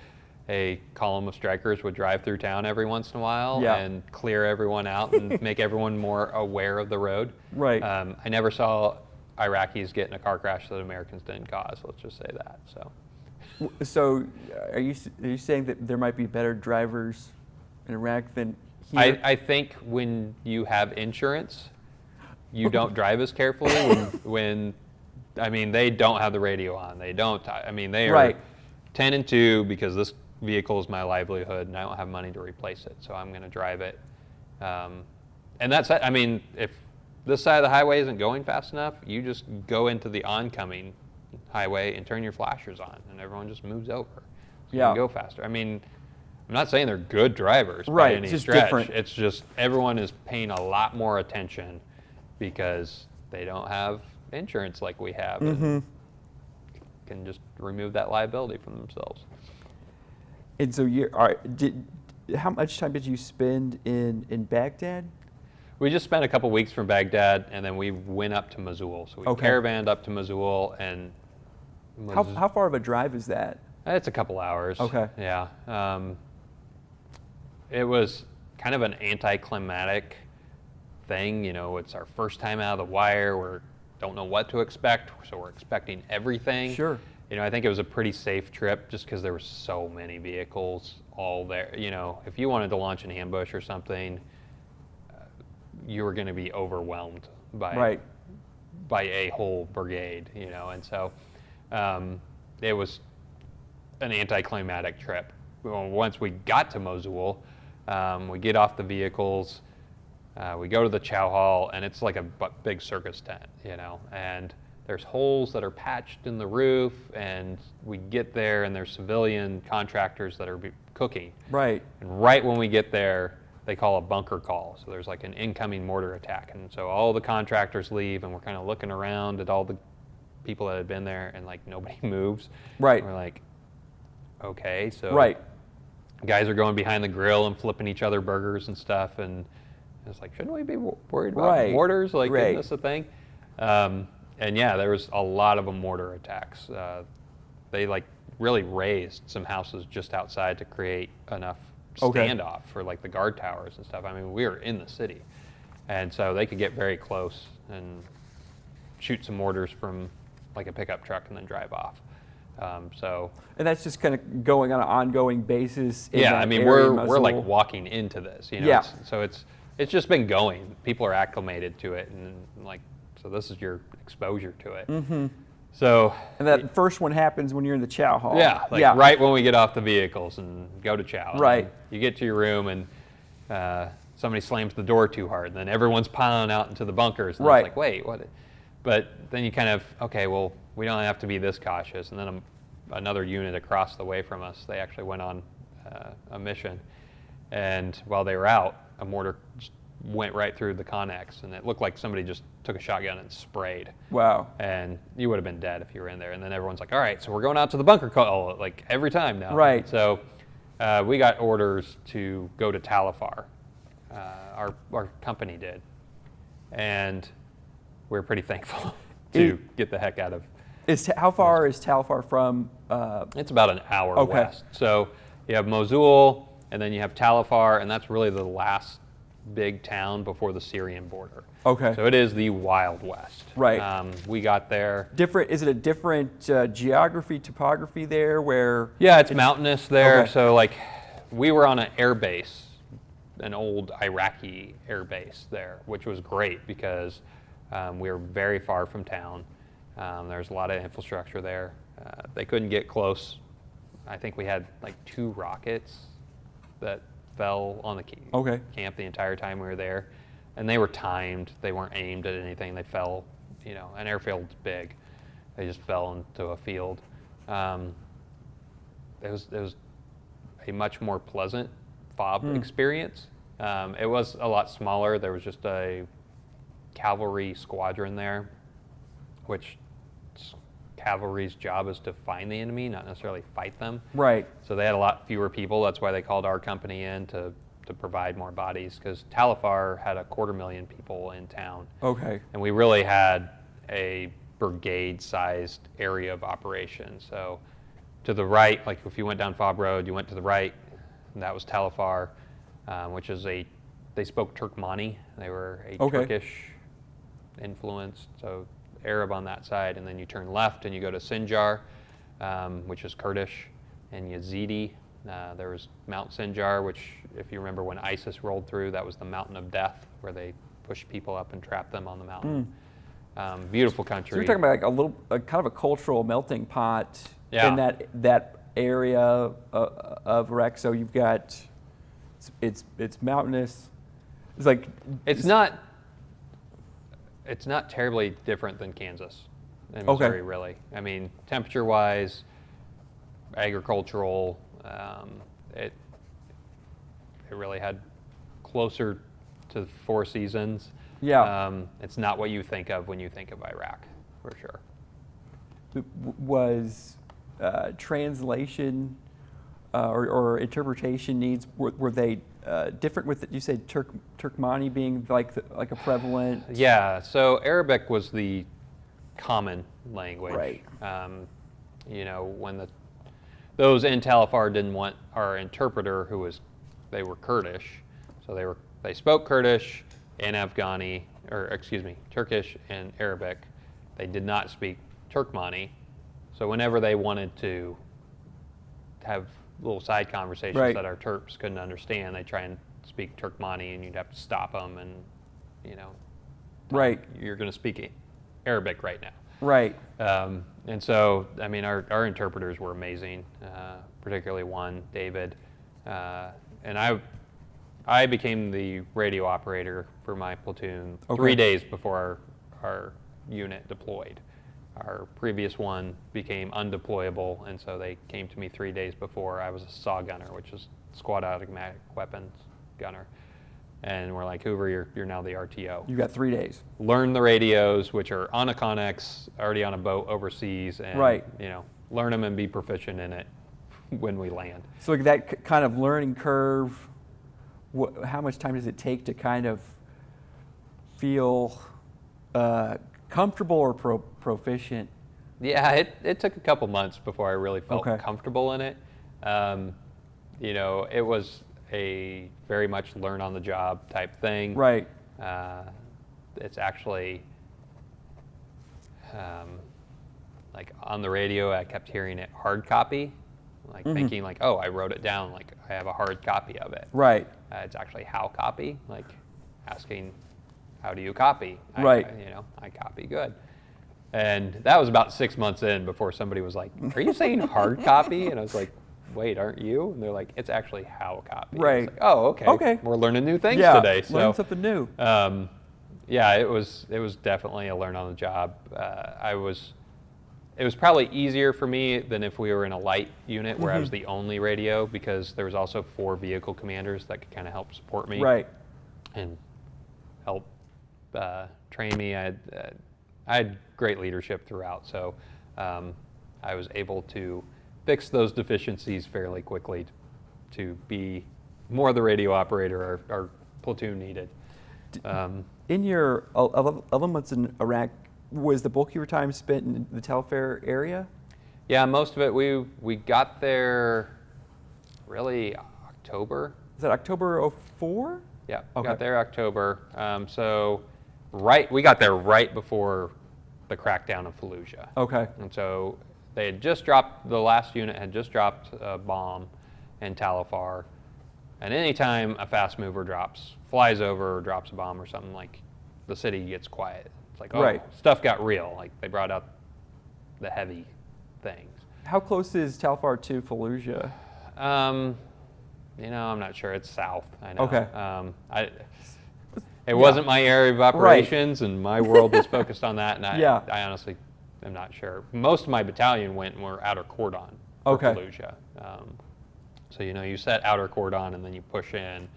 a column of strikers would drive through town every once in a while Yeah. and clear everyone out and make everyone more aware of the road. Right. I never saw Iraqis get in a car crash that Americans didn't cause. Let's just say that. So, are you saying that there might be better drivers in Iraq than here? I think when you have insurance, you don't drive as carefully. They don't have the radio on. They don't. They are Right. 10 and 2 because this vehicle is my livelihood and I don't have money to replace it, so I'm going to drive it. And that's it. If this side of the highway isn't going fast enough, you just go into the oncoming highway and turn your flashers on, and everyone just moves over. So you Yeah. can go faster. I'm not saying they're good drivers by Right, any it's just stretch. different. It's just everyone is paying a lot more attention because they don't have insurance like we have. And can just remove that liability from themselves. And so, how much time did you spend in Baghdad? We just spent a couple weeks from Baghdad, and then we went up to Mosul. So we Okay. caravanned up to Mosul, and How far of a drive is that? it's a couple hours. Okay. Yeah. It was kind of an anticlimactic thing. It's our first time out of the wire. We don't know what to expect, so we're expecting everything. Sure. I think it was a pretty safe trip just because there were so many vehicles all there. If you wanted to launch an ambush or something, you were going to be overwhelmed by a whole brigade, and so it was an anticlimactic trip. Well, once we got to Mosul, we get off the vehicles, we go to the chow hall, and it's like a big circus tent, and there's holes that are patched in the roof, and we get there, and there's civilian contractors that are cooking. Right. And right when we get there, they call a bunker call. So there's like an incoming mortar attack. And so all the contractors leave, and we're kind of looking around at all the people that had been there, and like nobody moves. Right. And we're like, okay. So Right. guys are going behind the grill and flipping each other burgers and stuff. And it's like, shouldn't we be worried about Right. mortars? Like, Right. isn't this a thing? And yeah, there was a lot of mortar attacks. They like really raised some houses just outside to create enough Okay. standoff for like the guard towers and stuff. We were in the city, and so they could get very close and shoot some mortars from like a pickup truck and then drive off. And that's just kind of going on an ongoing basis. In Yeah, that area we're in we're like Mosul. walking into this, Yeah. It's just been going. People are acclimated to it, and like so this is your exposure to it. Mm-hmm. So And that first one happens when you're in the chow hall. yeah, right when we get off the vehicles and go to chow. Right. And you get to your room and somebody slams the door too hard, and then everyone's piling out into the bunkers. And Right. it's like, wait, what? But then you kind of, okay, well, we don't have to be this cautious. And then another unit across the way from us, they actually went on a mission. And while they were out, a mortar went right through the connex, and it looked like somebody just took a shotgun and sprayed. Wow. And you would have been dead if you were in there. And then everyone's like, all right, so we're going out to the bunker call, like every time now. Right. So we got orders to go to Talafar. Our company did. And we're pretty thankful to get the heck out of. How far is Talafar from? It's about an hour Okay. west. So you have Mosul, and then you have Talafar, and that's really the last big town before the Syrian border. Okay. So it is the Wild West. Right. We got there. Is it a different geography, topography there where? Yeah, it's mountainous there. Okay. So like, we were on an air base, an old Iraqi air base there, which was great because we were very far from town. There's a lot of infrastructure there. They couldn't get close. I think we had like 2 rockets that fell on the camp the entire time we were there. And they were timed. They weren't aimed at anything. They fell, an airfield's big. They just fell into a field. It was a much more pleasant FOB experience. It was a lot smaller. There was just a cavalry squadron there, which cavalry's job is to find the enemy, not necessarily fight them. Right. So they had a lot fewer people. That's why they called our company in to provide more bodies, because Talafar had 250,000 people in town. Okay. And we really had a brigade-sized area of operation. So to the right, like if you went down Fob Road, you went to the right, and that was Talafar, which is they spoke Turkmani. They were a Turkish influenced, so Arab on that side. And then you turn left and you go to Sinjar, which is Kurdish, and Yazidi. There was Mount Sinjar, which, if you remember when ISIS rolled through, that was the mountain of death, where they pushed people up and trapped them on the mountain. Beautiful country. So you're talking about like kind of a cultural melting pot Yeah. in that area of Iraq. So you've got it's mountainous. It's like It's not terribly different than Kansas and Missouri, really. I mean, temperature-wise, agricultural, it really had closer to 4 seasons. Yeah. It's not what you think of when you think of Iraq, for sure. Was translation or interpretation needs, were they different with it? You said Turkmani being like a prevalent. Yeah, so Arabic was the common language. Right. When those in Talafar didn't want our interpreter, they were Kurdish, so they spoke Kurdish and Turkish and Arabic. They did not speak Turkmani, so whenever they wanted to have little side conversations that our Terps couldn't understand, they try and speak Turkmani, and you'd have to stop them and, Right. you're going to speak Arabic right now. Right. And so, I mean, our interpreters were amazing, particularly one, David. And I became the radio operator for my platoon 3 days before our unit deployed. Our previous one became undeployable, and so they came to me 3 days before. I was a SAW gunner, which is Squad Automatic Weapons Gunner. And we're like, Hoover, you're now the RTO. You got 3 days. Learn the radios, which are on a Connex, already on a boat overseas, and learn them and be proficient in it when we land. So like that kind of learning curve, how much time does it take to kind of feel comfortable or proficient? Yeah, it took a couple months before I really felt comfortable in it. It was a very much learn on the job type thing. Right. It's actually like on the radio, I kept hearing it hard copy, like thinking like, oh, I wrote it down, like I have a hard copy of it. Right. It's actually how copy, like asking, how do you copy? Right. I copy good. And that was about 6 months in before somebody was like, are you saying hard copy? And I was like, wait, aren't you? And they're like, it's actually how copy. Right. Like, oh, okay. Okay. We're learning new things today. Learn something new. It was definitely a learn on the job. It was probably easier for me than if we were in a light unit where I was the only radio, because there was also 4 vehicle commanders that could kind of help support me. Right. And help train me. I had great leadership throughout, so I was able to fix those deficiencies fairly quickly to be more the radio operator our platoon needed. In your 11 months in Iraq, was the bulk of your time spent in the Tel Afar area? Yeah, most of it. We got there really October. Is that October 04? Yeah, Okay. got there October. We got there right before the crackdown of Fallujah. Okay. And so they had just dropped, the last unit had just dropped a bomb in Tal Afar. And anytime a fast mover flies over or drops a bomb or something, like, the city gets quiet. It's like, oh, Right. stuff got real. Like, they brought out the heavy things. How close is Tal Afar to Fallujah? I'm not sure. It's south. I know. Okay. It wasn't my area of operations, and my world was focused on that, and I honestly am not sure. Most of my battalion went and were outer cordon for Fallujah. So, you set outer cordon, and then you push in,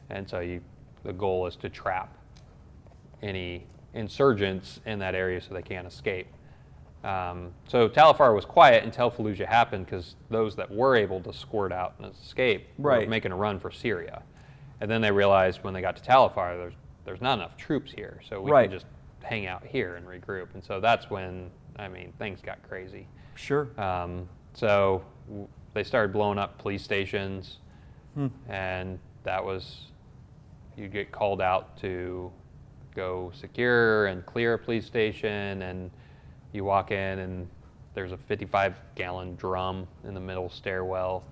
and so the goal is to trap any insurgents in that area so they can't escape. So Tal Afar was quiet until Fallujah happened, because those that were able to squirt out and escape were making a run for Syria. And then they realized when they got to Tal Afar, there's not enough troops here, so we can just hang out here and regroup. And so that's when, things got crazy. Sure. So they started blowing up police stations, and that was, you get called out to go secure and clear a police station, and you walk in and there's a 55-gallon drum in the middle stairwell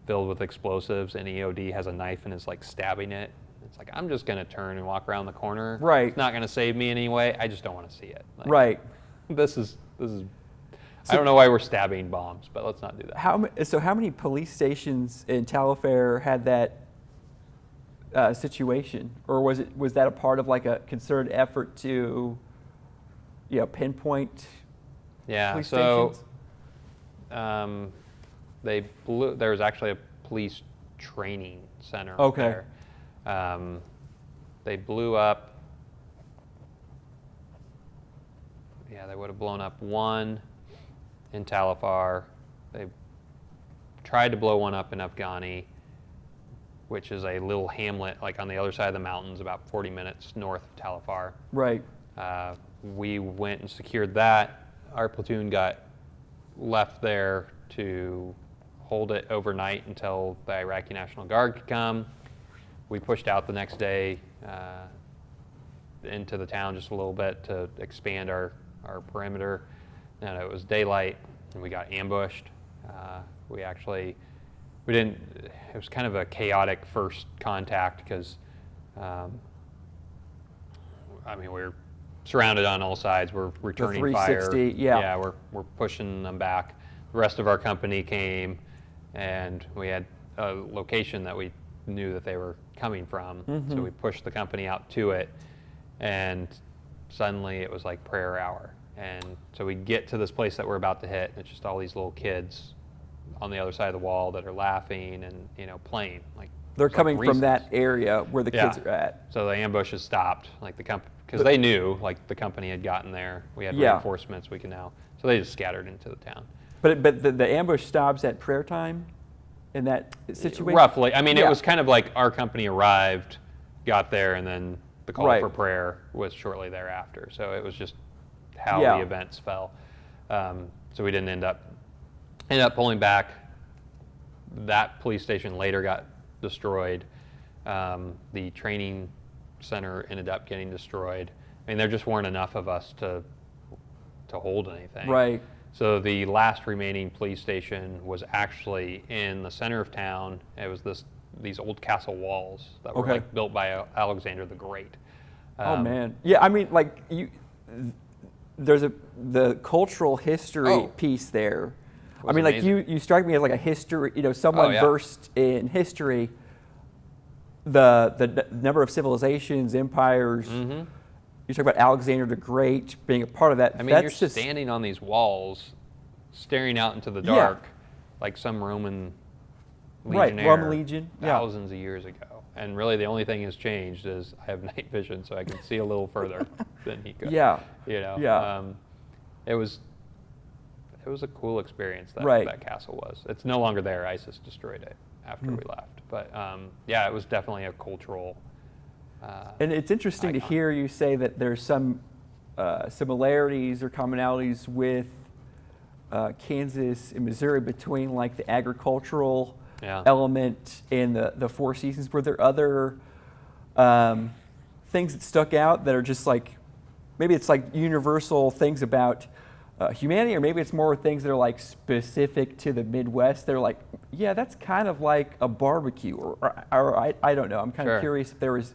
filled with explosives, and EOD has a knife and is like stabbing it. It's like, I'm just going to turn and walk around the corner. Right. It's not going to save me anyway. I just don't want to see it. Like, right. This is I don't know why we're stabbing bombs, but let's not do that. How many police stations in Tal Afar had that situation, or was that a part of like a concerted effort to, pinpoint? Yeah. Police so stations? There was actually a police training center Okay. there. They blew up. Yeah, they would have blown up one in Tal Afar. They tried to blow one up in Afghani, which is a little hamlet like on the other side of the mountains, about 40 minutes north of Tal Afar. Right. We went and secured that. Our platoon got left there to hold it overnight until the Iraqi National Guard could come. We pushed out the next day into the town just a little bit to expand our perimeter. And it was daylight, and we got ambushed. It was kind of a chaotic first contact, because we were surrounded on all sides. We're returning fire. 360, yeah. Yeah, we're pushing them back. The rest of our company came, and we had a location that we knew that they were coming from. Mm-hmm. So we pushed the company out to it, and suddenly it was like prayer hour. And so we get to this place that we're about to hit, and it's just all these little kids on the other side of the wall that are laughing and playing. Like, They're coming like from that area where the kids are at. So the ambush has stopped, because they knew the company had gotten there. We had reinforcements. So they just scattered into the town. But the ambush stops at prayer time in that situation? Roughly. It was kind of like our company arrived, got there, and then the call for prayer was shortly thereafter. So it was just how the events fell. So we didn't end up pulling back. That police station later got destroyed. The training center ended up getting destroyed. There just weren't enough of us to hold anything. Right. So the last remaining police station was actually in the center of town. It was these old castle walls that were built by Alexander the Great. Oh man. Yeah, there's the cultural history piece there. You strike me as like a history, someone versed in history. The number of civilizations, empires. Mm-hmm. You talk about Alexander the Great being a part of that. You're standing on these walls, staring out into the dark, like some Roman legionnaire, Roman legion, thousands of years ago. and really the only thing has changed is I have night vision, so I can see a little further than he could. Yeah. You know. Yeah. It was a cool experience that Right. that castle was. It's no longer there. ISIS destroyed it after we left. But yeah, it was definitely a cultural. And it's interesting to hear you say that there's some similarities or commonalities with Kansas and Missouri between like the agricultural element and the Four Seasons. Were there other things that stuck out that are just like, maybe it's like universal things about humanity, or maybe it's more things that are like specific to the Midwest? They're like, yeah, that's kind of like a barbecue, or I don't know. I'm kind of curious if there was.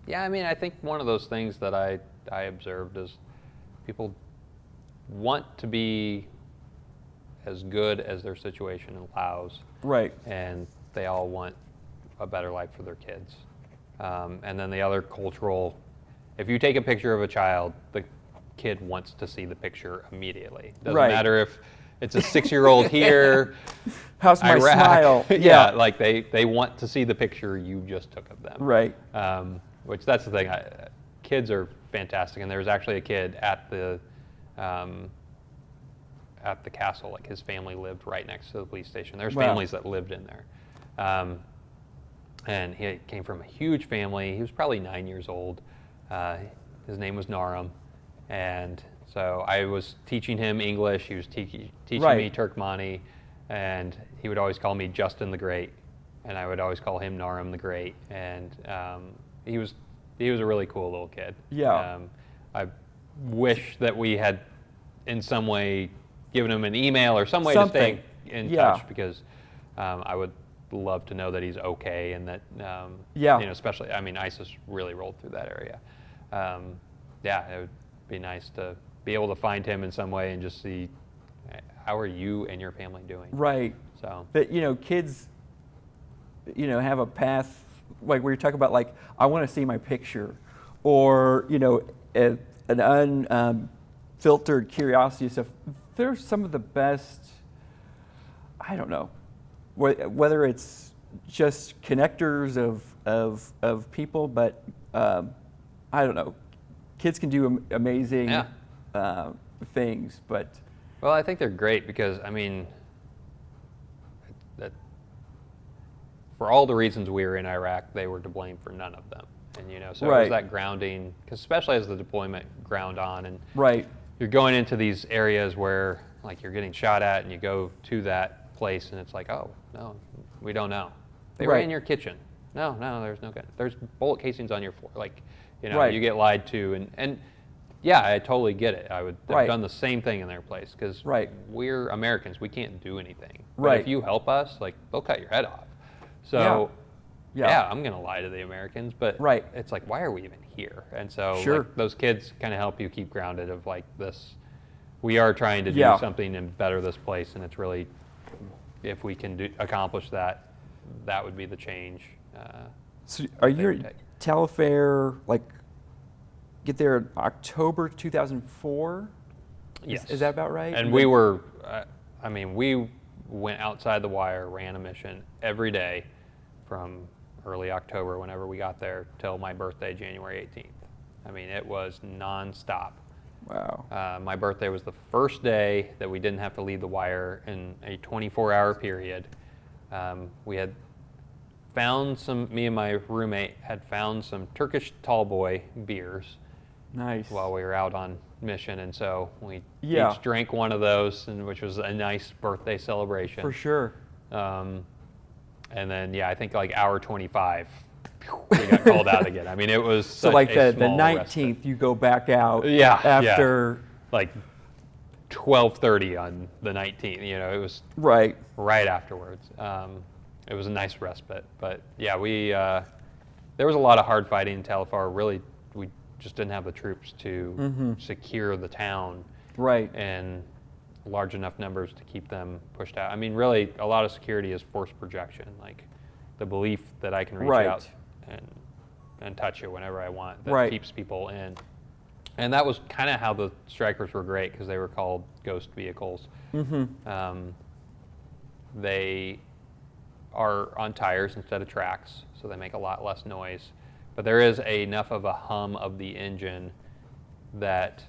Yeah, I mean, I think one of those things that I observed is people want to be as good as their situation allows. Right. And they all want a better life for their kids. And then the other cultural, if you take a picture of a child, the kid wants to see the picture immediately. Doesn't matter if it's a 6-year-old here, how's my Iraq. smile? Yeah, like they want to see the picture you just took of them. Right. Which that's the thing. Kids are fantastic, and there was actually a kid at the castle. Like his family lived right next to the police station. There's families that lived in there, and he came from a huge family. He was probably 9 years old. His name was Naram, and so I was teaching him English. He was teaching me Turkmani, and he would always call me Justin the Great, and I would always call him Naram the Great. And he was a really cool little kid. Yeah. I wish that we had in some way given him an email or some way to stay in touch, because I would love to know that he's okay, and that you know, especially, I mean, ISIS really rolled through that area. Yeah, it would be nice to be able to find him in some way and just see, how are you and your family doing? Right. So that, you know, kids, you know, have a path, like where you talk about, like, I want to see my picture, or, you know, an unfiltered curiosity stuff. They're some of the best, I don't know, whether it's just connectors of people, but I don't know, kids can do amazing things, but. Well, I think they're great because, I mean, that for all the reasons we were in Iraq, they were to blame for none of them. And, you know, so it was that grounding, because especially as the deployment ground on, and you're going into these areas where, like, you're getting shot at, and you go to that place, and it's like, oh, no, we don't know. They were in your kitchen. No, there's no gun. There's bullet casings on your floor. Like, you know, you get lied to, and yeah, I totally get it. I would have done the same thing in their place, because we're Americans. We can't do anything. But if you help us, like, they'll cut your head off. So, yeah, I'm going to lie to the Americans, but it's like, why are we even here? And so like, those kids kind of help you keep grounded of, like, this, we are trying to do something and better this place, and it's really, if we can accomplish that, that would be the change. So are you at Talifair, like, get there in October 2004? Yes. Is that about right? And we were, I mean, we went outside the wire, ran a mission every day from early October, whenever we got there, till my birthday, January 18th. I mean, it was nonstop. Wow. My birthday was the first day that we didn't have to leave the wire in a 24-hour period. We had found me and my roommate had found some Turkish tall boy beers. Nice. While we were out on mission, and so we each drank one of those, and which was a nice birthday celebration. For sure. And then, I think like hour 25, we got called out again. I mean, it was so such like a the small 19th, respite. you go back out. After like 12:30 on the 19th. You know, it was right afterwards. It was a nice respite, but yeah, we there was a lot of hard fighting in Talifar. Really, we just didn't have the troops to secure the town in large enough numbers to keep them pushed out. I mean, really, a lot of security is force projection, like the belief that I can reach out and touch you whenever I want. That keeps people in. And that was kind of how the strikers were great, because they were called ghost vehicles. They are on tires instead of tracks, so they make a lot less noise. But there is enough of a hum of the engine that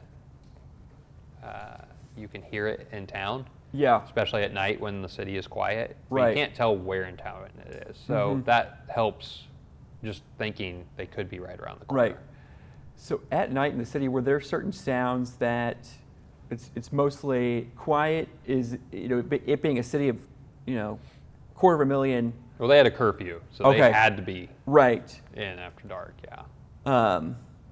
you can hear it in town. Yeah. Especially at night when the city is quiet. But Right. you can't tell where in town it is. So that helps just thinking they could be right around the corner. Right. So at night in the city, were there certain sounds that it's mostly quiet? Is, it being a city of, 250,000. Well, they had a curfew, so Okay. they had to be Right. in after dark, yeah.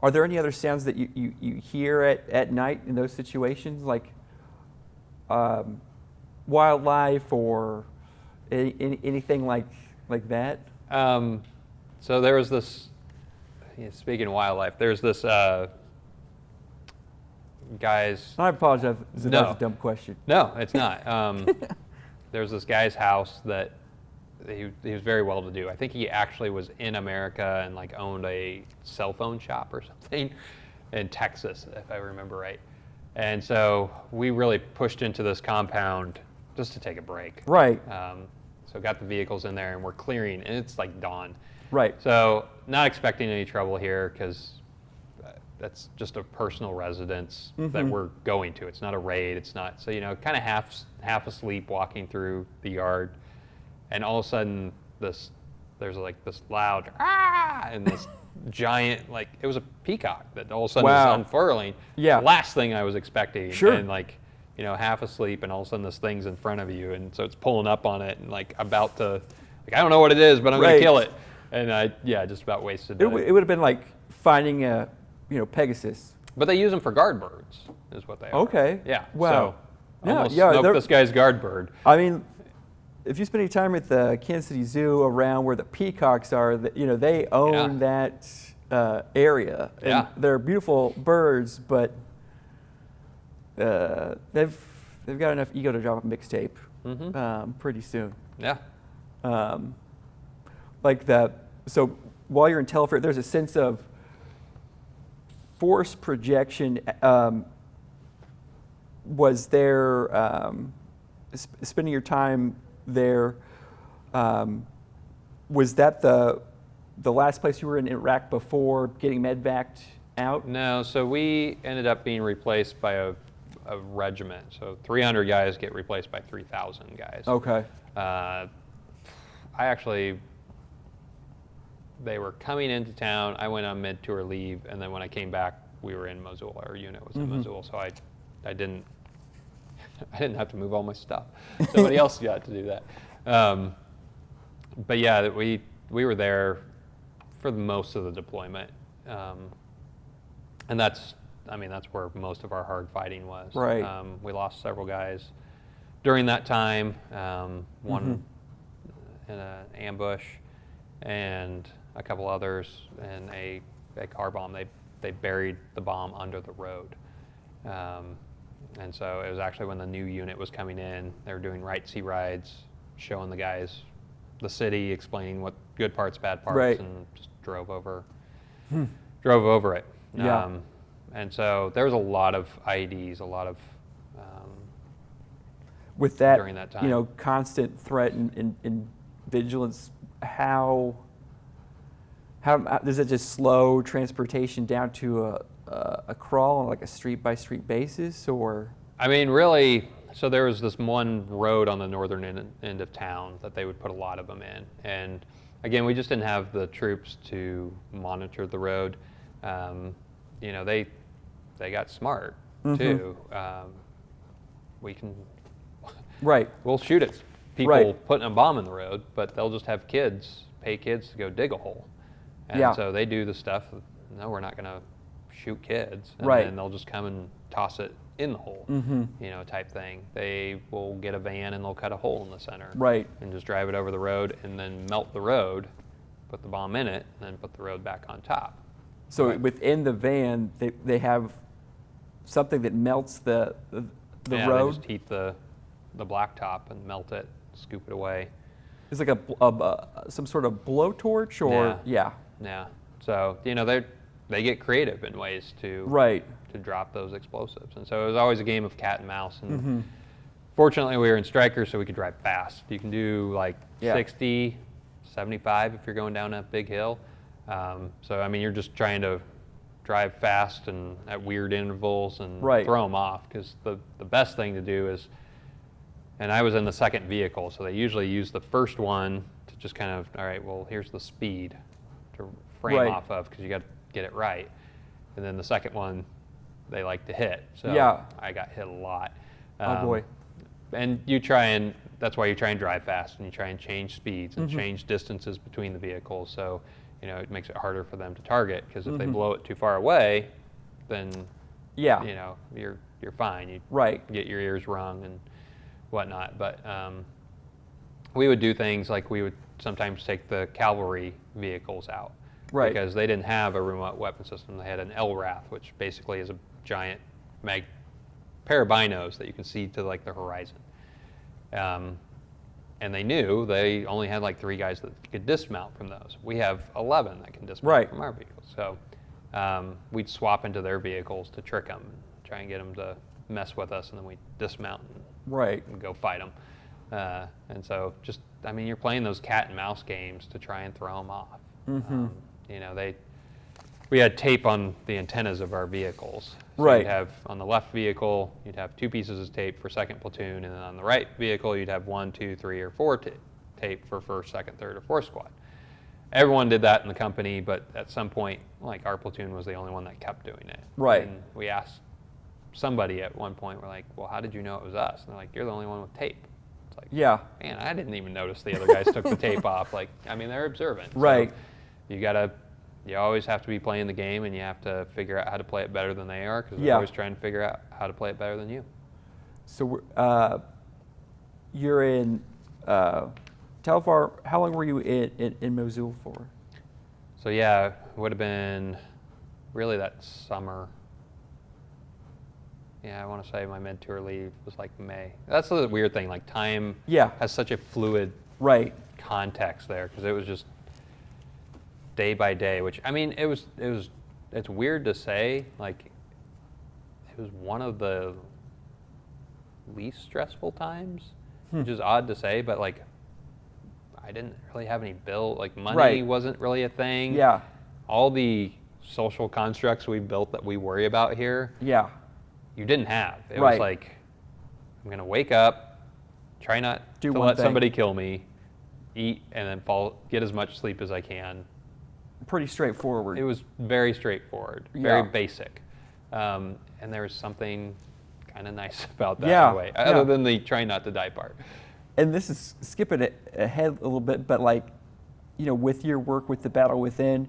Are there any other sounds that you hear at night in those situations, like wildlife or anything like that? So there was this, speaking of wildlife, there's this guy's... I apologize if that was a dumb question. No, it's not. There was this guy's house that he was very well to do. I think he actually was in America and like owned a cell phone shop or something in Texas, if I remember right. And so we really pushed into this compound just to take a break. Right. So got the vehicles in there and we're clearing, and it's like dawn. Right. So not expecting any trouble here because that's just a personal residence that we're going to. It's not a raid. It's not, so, kind of half asleep walking through the yard. And all of a sudden there's like this loud, and this giant, like it was a peacock that all of a sudden was unfurling. Yeah. Last thing I was expecting. Sure. And like, half asleep, and all of a sudden this thing's in front of you, and so it's pulling up on it and like about to, like I don't know what it is, but I'm gonna kill it. And I just about wasted It would have been like finding a, Pegasus. But they use them for guard birds, is what they are. Okay. Yeah. Wow. So almost smoked this guy's guard bird. I mean, if you spend any time at the Kansas City Zoo around where the peacocks are, they own that area. And they're beautiful birds, but they've got enough ego to drop a mixtape pretty soon. Yeah. So while you're in Telfair, there's a sense of force projection. Was there, spending your time there, was that the last place you were in Iraq before getting medvaced out? No, so we ended up being replaced by a regiment. So 300 guys get replaced by 3,000 guys. Okay. They were coming into town. I went on mid-tour leave, and then when I came back, we were in Mosul. Our unit was in Mosul, so I didn't have to move all my stuff. Somebody else got to do that. But yeah, we were there for most of the deployment, and that's where most of our hard fighting was. Right. We lost several guys during that time. One in an ambush, and a couple others in a car bomb. They buried the bomb under the road. And so it was actually when the new unit was coming in, they were doing right see rides, showing the guys the city, explaining what good parts, bad parts, and just drove over it. Yeah. And so there was a lot of IEDs, a lot of with that, during that time. constant threat and vigilance, how does it just slow transportation down to a crawl on like a street by street basis, or? I mean, really, so there was this one road on the northern end of town that they would put a lot of them in. And again, we just didn't have the troops to monitor the road. They got smart too. We'll shoot at people putting a bomb in the road, but they'll just have pay kids to go dig a hole. And so they do the stuff, no, we're not going to shoot kids. And then they'll just come and toss it in the hole, type thing. They will get a van and they'll cut a hole in the center. And just drive it over the road and then melt the road, put the bomb in it, and then put the road back on top. So within the van, they have something that melts the road? They just heat the blacktop and melt it, scoop it away. It's like some sort of blowtorch, or Yeah. So they get creative in ways to drop those explosives, and so it was always a game of cat and mouse. And fortunately, we were in Stryker, so we could drive fast. You can do like Yeah. 60, 75 if you're going down a big hill. So, I mean, you're just trying to drive fast and at weird intervals and Right. throw them off, because the best thing to do is, and I was in the second vehicle, so they usually use the first one to just kind of, all right, well, here's the speed to frame Right. off of, because you got to get it right. And then the second one, they like to hit. So Yeah. I got hit a lot. Oh boy. And that's why you try and drive fast, and you try and change speeds and change distances between the vehicles. So, it makes it harder for them to target, because if they blow it too far away, then, Yeah. you're fine. You Right. get your ears rung and whatnot. But we would do things like we would sometimes take the cavalry vehicles out. Right. Because they didn't have a remote weapon system. They had an LRAF, which basically is a giant pair of binos that you can see to like the horizon. And they knew they only had like 3 guys that could dismount from those. We have 11 that can dismount Right. from our vehicles. So we'd swap into their vehicles to trick them, and try and get them to mess with us, and then we'd dismount Right. and go fight them. And so you're playing those cat and mouse games to try and throw them off. We had tape on the antennas of our vehicles. So Right. You'd have on the left vehicle, you'd have 2 pieces of tape for second platoon, and then on the right vehicle, you'd have 1, 2, 3, or 4 tape for first, second, third, or fourth squad. Everyone did that in the company, but at some point, like, our platoon was the only one that kept doing it. Right. And we asked somebody at one point, we're like, well, how did you know it was us? And they're like, you're the only one with tape. It's like, Yeah. man, I didn't even notice the other guys took the tape off. Like, they're observant. Right. So you always have to be playing the game, and you have to figure out how to play it better than they are, because they're Yeah. always trying to figure out how to play it better than you. So you're in how long were you in Mosul for? So yeah, it would have been really that summer. Yeah, I want to say my mid-tour leave was like May. That's the weird thing, like time Yeah. has such a fluid Right. context there, because it was just day by day, which, it's weird to say, like, it was one of the least stressful times, which is odd to say, but like, I didn't really have any bill, like money Right. wasn't really a thing. Yeah. All the social constructs we built that we worry about here, Yeah. you didn't have. It Right. was like, I'm gonna wake up, try not Do to one let thing. somebody kill me, eat, and then get as much sleep as I can. Pretty straightforward. It was very straightforward, Yeah. very basic. And there was something kind of nice about that Yeah, in a way, yeah. other than the try not to die part. And this is skipping it ahead a little bit, but like, with your work with the Battle Within,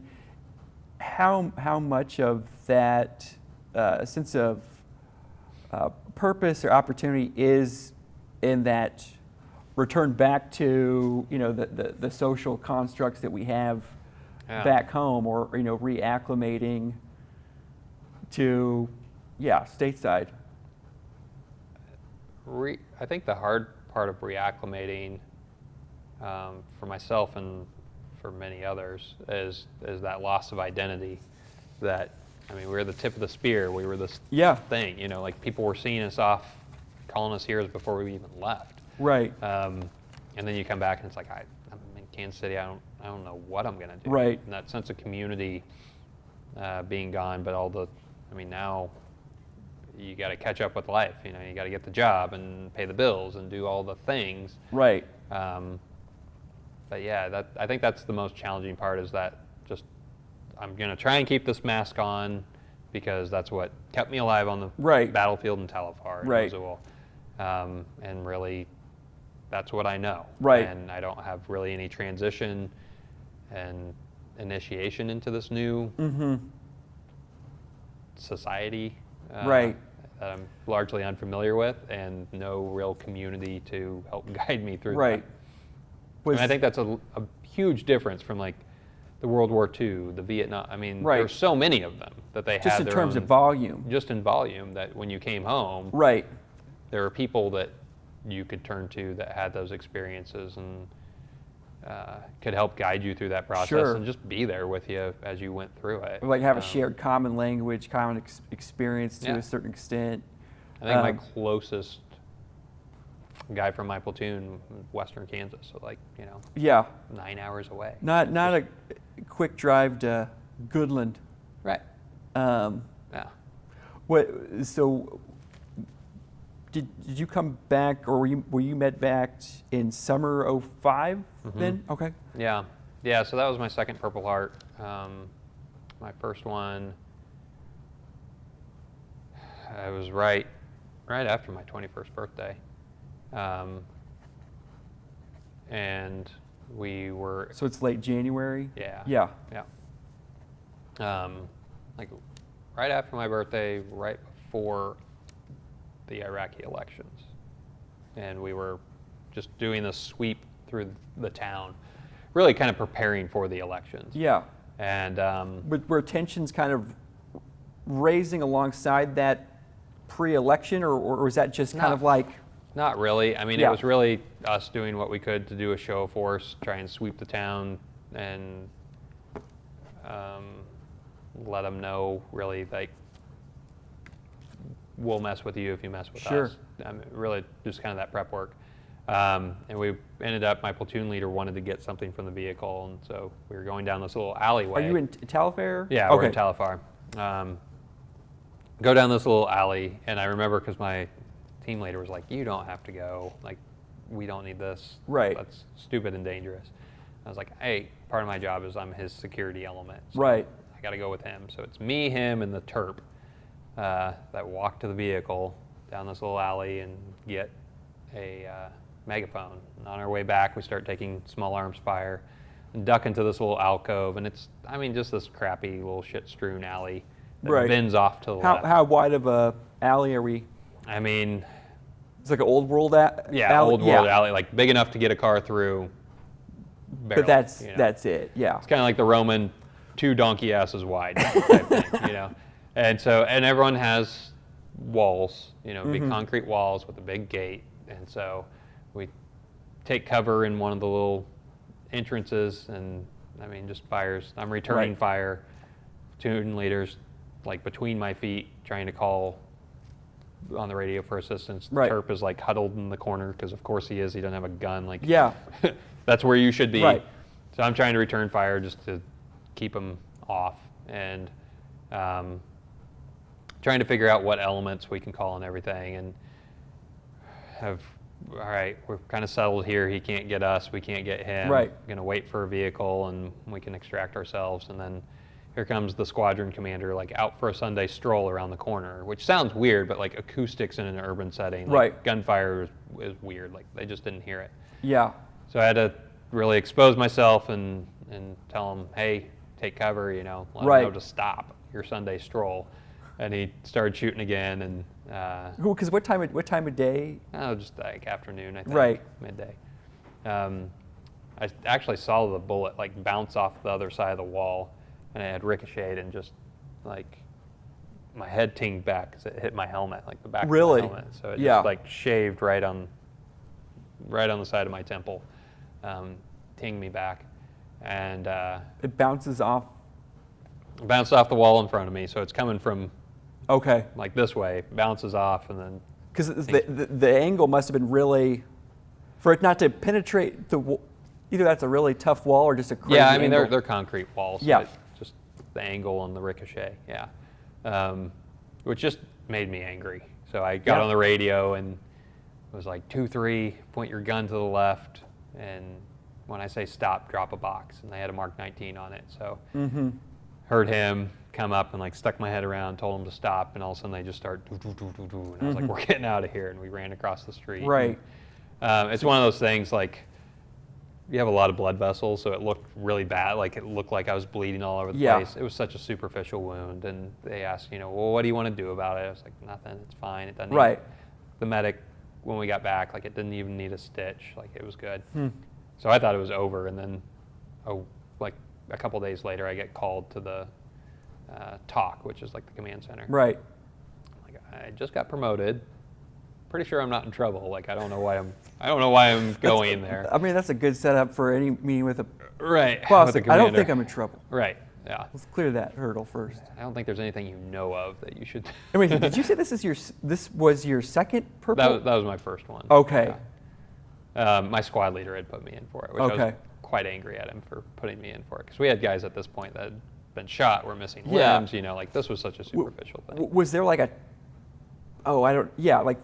how much of that sense of purpose or opportunity is in that return back to the social constructs that we have back home, or reacclimating to stateside? I think the hard part of reacclimating, for myself and for many others, is that loss of identity. That, we were the tip of the spear. We were this thing. Like, people were seeing us off, calling us heroes before we even left. Right. And then you come back and it's like, I'm in Kansas City. I don't know what I'm gonna do. Right. And that sense of community being gone, but now you got to catch up with life. You got to get the job and pay the bills and do all the things. Right. But yeah, I think that's the most challenging part, is that just, I'm gonna try and keep this mask on, because that's what kept me alive on the battlefield in Talafar, in Right. Mosul. And really, that's what I know. Right. And I don't have really any transition and initiation into this new society Right. that I'm largely unfamiliar with, and no real community to help guide me through Right. that. I think that's a huge difference from like the World War II, the Vietnam. Right. There's so many of them that they Just had in their terms own, of volume. just in volume, that when you came home, Right. there were people that you could turn to that had those experiences and could help guide you through that process. Sure. And just be there with you as you went through it. Like have a shared common language, common experience to Yeah. a certain extent. I think my closest a guy from my platoon, Western Kansas, so Yeah. 9 hours away. Not a quick drive to Goodland. Right. Yeah. So did you come back, or were you medvaced in summer '05 then? Okay. Yeah. So that was my second Purple Heart. My first one, I was right after my 21st birthday. And we were... So it's late January? Yeah. Yeah. Right after my birthday, right before the Iraqi elections. And we were just doing this sweep through the town, really kind of preparing for the elections. Yeah. And were tensions kind of raising alongside that pre-election, or was that just kind of like... Not really. I mean, Yeah. It was really us doing what we could to do a show of force, try and sweep the town, and let them know, really, like, we'll mess with you if you mess with Sure. us. I mean, really, just kind of that prep work. And we ended up, my platoon leader wanted to get something from the vehicle, and so we were going down this little alleyway. Are you in Talfair? Yeah, okay. we're in Talafar. Go down this little alley, and I remember because my team leader was like, "You don't have to go. Like, we don't need this. Right. That's stupid and dangerous." I was like, "Hey, part of my job is I'm his security element. So Right. I got to go with him." So it's me, him, and the Terp that walk to the vehicle down this little alley and get a megaphone. And on our way back, we start taking small arms fire and duck into this little alcove, and it's, I mean, just this crappy little shit-strewn alley that Right. bends off to the left. How wide of a alley are we? I mean, It's like an old world alley? old world alley, like big enough to get a car through. Barely, But that's you know? that's it, yeah. It's kind of like the Roman 2 donkey asses wide type thing, And so, and everyone has walls, big concrete walls with a big gate. And so we take cover in one of the little entrances, and I mean, just fires. I'm returning Right. fire. Platoon leaders, like between my feet, trying to call on the radio for assistance. Right. Terp is like huddled in the corner because, of course, he is. He doesn't have a gun. Like, Yeah. that's where you should be. Right. So I'm trying to return fire just to keep them off, and trying to figure out what elements we can call and everything, and all right, we're kind of settled here. He can't get us. We can't get him. Right. Going to wait for a vehicle, and we can extract ourselves. And then here comes the squadron commander, like out for a Sunday stroll around the corner, which sounds weird, but like acoustics in an urban setting, like Right. gunfire is weird. Like they just didn't hear it. Yeah. So I had to really expose myself and tell him, hey, take cover, let him Right. know to stop your Sunday stroll. And he started shooting again, and Because what time of day? just like afternoon, I think, Right. midday. I actually saw the bullet like bounce off the other side of the wall, and it had ricocheted and just like my head tinged back because it hit my helmet, like the back Really? of my helmet. So it Yeah. just like shaved right on the side of my temple, tinged me back, and It bounces off. bounced off the wall in front of me. So it's coming from Okay. like this way, bounces off, and then Because the angle must have been really, for it not to penetrate either that's a really tough wall or just a crazy yeah, I mean angle. they're concrete walls. Yeah. But just the angle and the ricochet. Yeah, which just made me angry. So I got Yeah. on the radio and was like 2-3, point your gun to the left, and when I say stop, drop a box, and they had a Mark 19 on it. So heard him come up and like stuck my head around, told him to stop, and all of a sudden they just start doo, doo, doo, doo, doo, and I was like, we're getting out of here, and we ran across the street. Right. It's one of those things like you have a lot of blood vessels, so it looked really bad. Like it looked like I was bleeding all over the Yeah. place. It was such a superficial wound, and they asked, well, what do you want to do about it? I was like, nothing. It's fine. It doesn't. Right. The medic, when we got back, like it didn't even need a stitch. Like it was good. So I thought it was over, and then, like a couple days later, I get called to the TOC, which is like the command center. Right. Like I just got promoted. Pretty sure I'm not in trouble. Like I don't know why I'm going there. I mean, that's a good setup for any meeting with a Right. boss. with the I don't commander. think I'm in trouble. Right. Yeah. Let's clear that hurdle first. I don't think there's anything you know of that you should. I mean, did you say this was your second purple? That was my first one. Okay. My squad leader had put me in for it, which I was quite angry at him for putting me in for it, because we had guys at this point that had been shot, were missing limbs, like this was such a superficial thing. Was there like like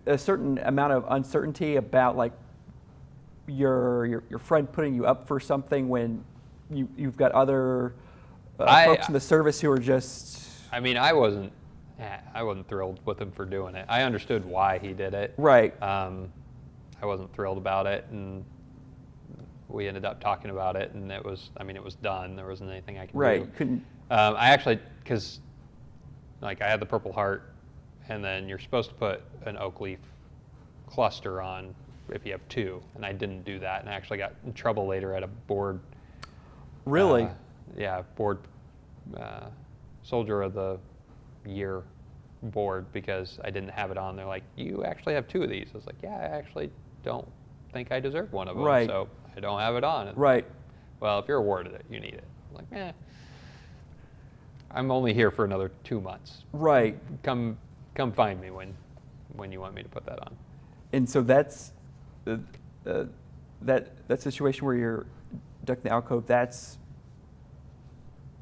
a certain amount of uncertainty about like your friend putting you up for something when you've got other folks in the service who are just... I mean, I wasn't thrilled with him for doing it. I understood why he did it. Right. I wasn't thrilled about it, and we ended up talking about it, and it was done. There wasn't anything I could do. Right. Couldn't. I actually, because like I had the Purple Heart, and then you're supposed to put an oak leaf cluster on if you have two, and I didn't do that, and I actually got in trouble later at a board. Really? Board Soldier of the Year board, because I didn't have it on. They're like, you actually have two of these. I was like, yeah, I actually don't think I deserve one of them, right. So I don't have it on. And, right. Well, if you're awarded it, you need it. I'm like, I'm only here for another 2 months. Right. Come find me when you want me to put that on. And so that's that situation where you're ducking the alcove. That's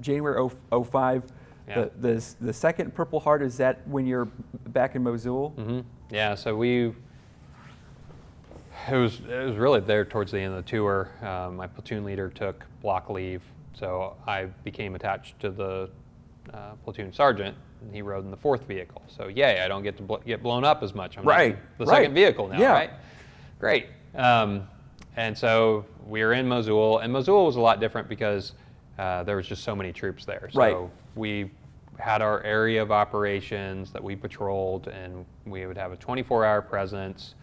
January 05. Yeah. The second Purple Heart, is that when you're back in Mosul? Mm-hmm. Yeah. So it was really there towards the end of the tour. My platoon leader took block leave, so I became attached to the platoon sergeant, and he rode in the fourth vehicle. So yay, I don't get to get blown up as much. I'm right. The second vehicle now, yeah. right? Great. And so we were in Mosul, and Mosul was a lot different because there was just so many troops there. So right. we had our area of operations that we patrolled, and we would have a 24-hour presence,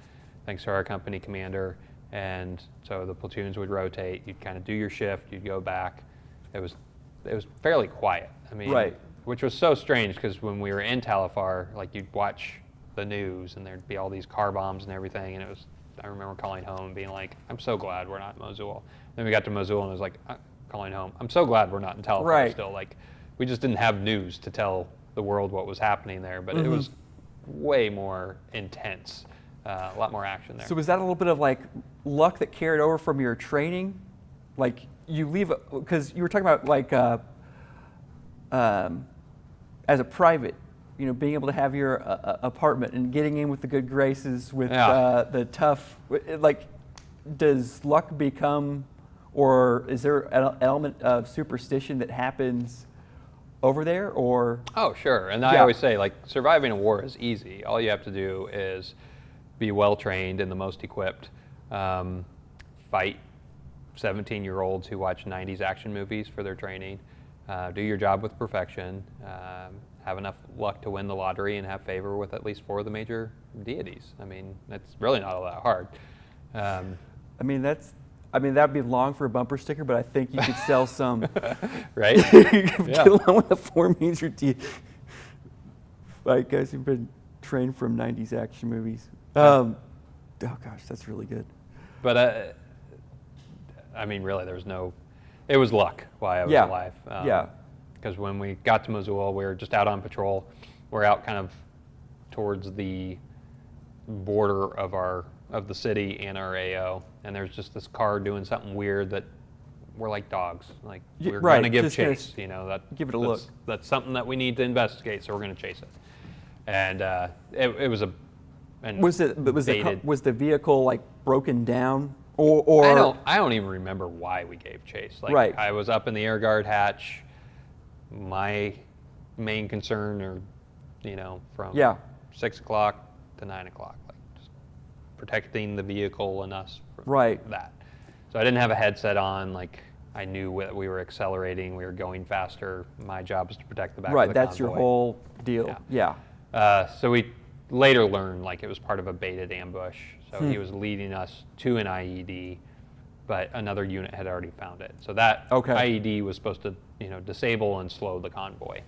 thanks to our company commander. And so the platoons would rotate. You'd kind of do your shift. You'd go back. It was fairly quiet. I mean, right. Which was so strange, because when we were in Talafar, like, you'd watch the news and there'd be all these car bombs and everything, and I remember calling home and being like, I'm so glad we're not in Mosul. Then we got to Mosul and it was like, calling home, I'm so glad we're not in Talafar right. still. Like, we just didn't have news to tell the world what was happening there, but mm-hmm. It was way more intense, a lot more action there. So was that a little bit of like luck that carried over from your training? Like, you leave, because you were talking about like, as a private, being able to have your apartment and getting in with the good graces with the tough, like, does luck become, or is there an element of superstition that happens over there, or? Oh, sure. And I always say, like, surviving a war is easy. All you have to do is be well trained and the most equipped, fight 17-year-olds who watch 90s action movies for their training, do your job with perfection, have enough luck to win the lottery, and have favor with at least 4 of the major deities. I mean, that's really not all that hard. That'd be long for a bumper sticker, but I think you could sell some. Right? Get along with the 4 major deities. Like, guys who've been trained from 90s action movies. Oh gosh, that's really good. But really, it was luck why I was alive. Because when we got to Mosul, we were just out on patrol. We're out kind of towards the border of the city and our AO, and there's just this car doing something weird that we're like dogs. Like, we're going to give chase. Give it a look. That's something that we need to investigate, so we're going to chase it. And it was was the vehicle like broken down? Or I don't even remember why we gave chase. Like, right. I was up in the air guard hatch. My main concern, from 6 o'clock to 9 o'clock, like, just protecting the vehicle and us from that. So I didn't have a headset on. Like, I knew that we were accelerating, we were going faster. My job was to protect the back of the convoy. Right, that's your whole deal. Yeah. So we later learned, like, it was part of a baited ambush. So he was leading us to an IED, but another unit had already found it. So that IED was supposed to, disable and slow the convoy.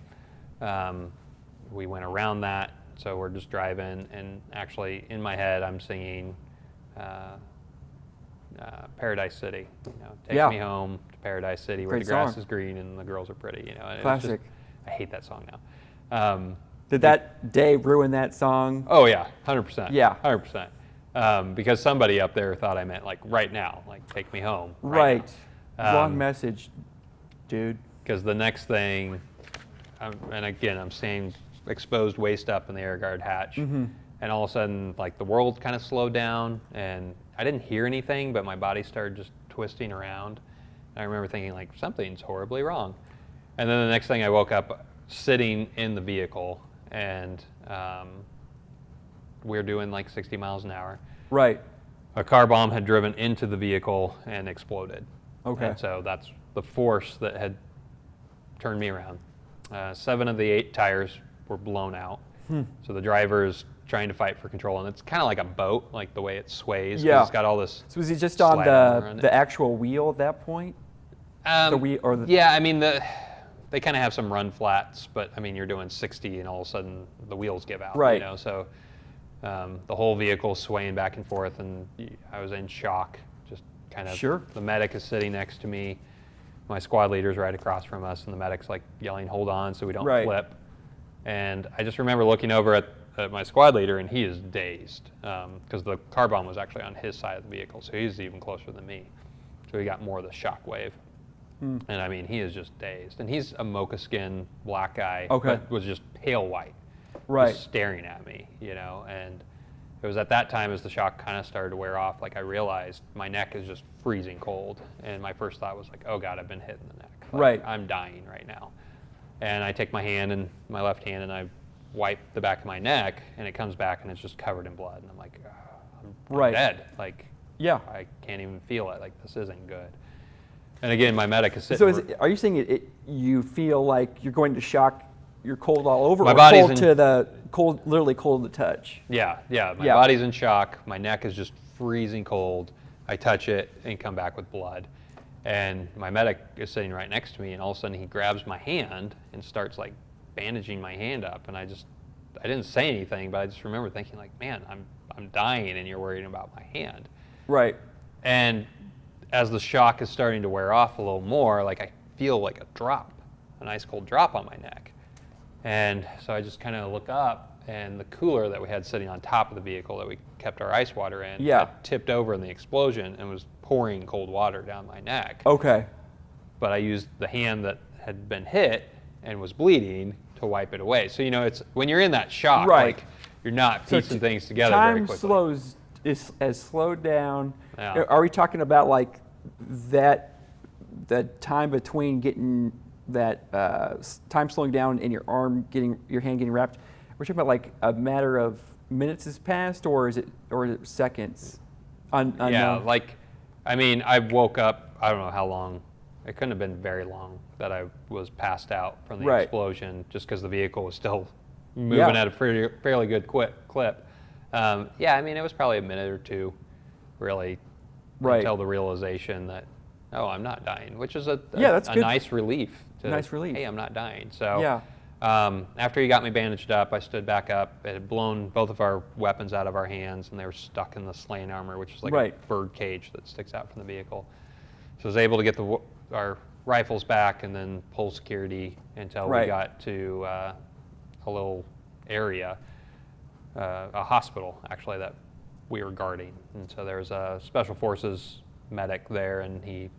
We went around that, so we're just driving, and actually in my head I'm singing Paradise City. Take me home to Paradise City, where Great the grass song. is green and the girls are pretty. And classic. I hate that song now. Did that day ruin that song? Oh yeah, 100%. Yeah. 100%. because somebody up there thought I meant like right now, like take me home. Right. Now. Wrong message, dude. Because the next thing, and again, I'm seeing exposed waist up in the air guard hatch, and all of a sudden, like the world kind of slowed down, and I didn't hear anything, but my body started just twisting around. And I remember thinking like something's horribly wrong. And then the next thing, I woke up sitting in the vehicle, and we were doing like 60 miles an hour. Right. A car bomb had driven into the vehicle and exploded. Okay. And so that's the force that had turned me around. 7 of the 8 tires were blown out. So the driver is trying to fight for control, and it's kind of like a boat, like the way it sways. Yeah. It's got all this. So was he just on the actual wheel at that point? The wheel or the... Yeah, I mean they kind of have some run flats, but I mean you're doing 60 and all of a sudden the wheels give out. Right. You know, so the whole vehicle swaying back and forth, and I was in shock. Just kind of. Sure. The medic is sitting next to me. My squad leader's right across from us, and the medic's like yelling, "Hold on," so we don't flip. And I just remember looking over at my squad leader, and he is dazed because the car bomb was actually on his side of the vehicle, so he's even closer than me. So he got more of the shock wave. And I mean, he is just dazed. And he's a mocha skin black guy, but was just pale white, just staring at me, you know. And it was at that time, as the shock kind of started to wear off, like I realized my neck is just freezing cold. And my first thought was like, oh God, I've been hit in the neck. Like, I'm dying right now. And I take my hand, and my left hand, and I wipe the back of my neck, and it comes back and it's just covered in blood. And I'm like, I'm dead. Like, I can't even feel it. Like, this isn't good. And again, my medic is sitting. So are you saying you feel like you're going to shock, you're cold all over, my or body's cold to the cold, literally cold to touch? Yeah. My body's in shock. My neck is just freezing cold. I touch it and come back with blood. And my medic is sitting right next to me, and all of a sudden he grabs my hand and starts like bandaging my hand up. And I didn't say anything, but I just remember thinking like, man, I'm dying, and you're worrying about my hand. Right. And as the shock is starting to wear off a little more, like I feel like an ice cold drop on my neck. And so I just kind of look up, and the cooler that we had sitting on top of the vehicle that we kept our ice water in had tipped over in the explosion and was pouring cold water down my neck. Okay. But I used the hand that had been hit and was bleeding to wipe it away. So, you know, it's when you're in that shock, like you're not piecing things together very quickly. Time has slowed down. Yeah. Are we talking about like the time between getting that time slowing down and your hand getting wrapped? We're talking about like a matter of minutes has passed, or is it seconds? Yeah, like I mean, I woke up. I don't know how long. It couldn't have been very long that I was passed out from the explosion, just because the vehicle was still moving at a fairly good clip. Yeah, I mean, it was probably a minute or two, really, until the realization that, oh, I'm not dying, which is a nice relief. Hey, I'm not dying. So after he got me bandaged up, I stood back up. It had blown both of our weapons out of our hands, and they were stuck in the slaying armor, which is like a bird cage that sticks out from the vehicle. So I was able to get our rifles back and then pull security until we got to a little area, a hospital, actually, that we were guarding. And so there was a Special Forces medic there, and he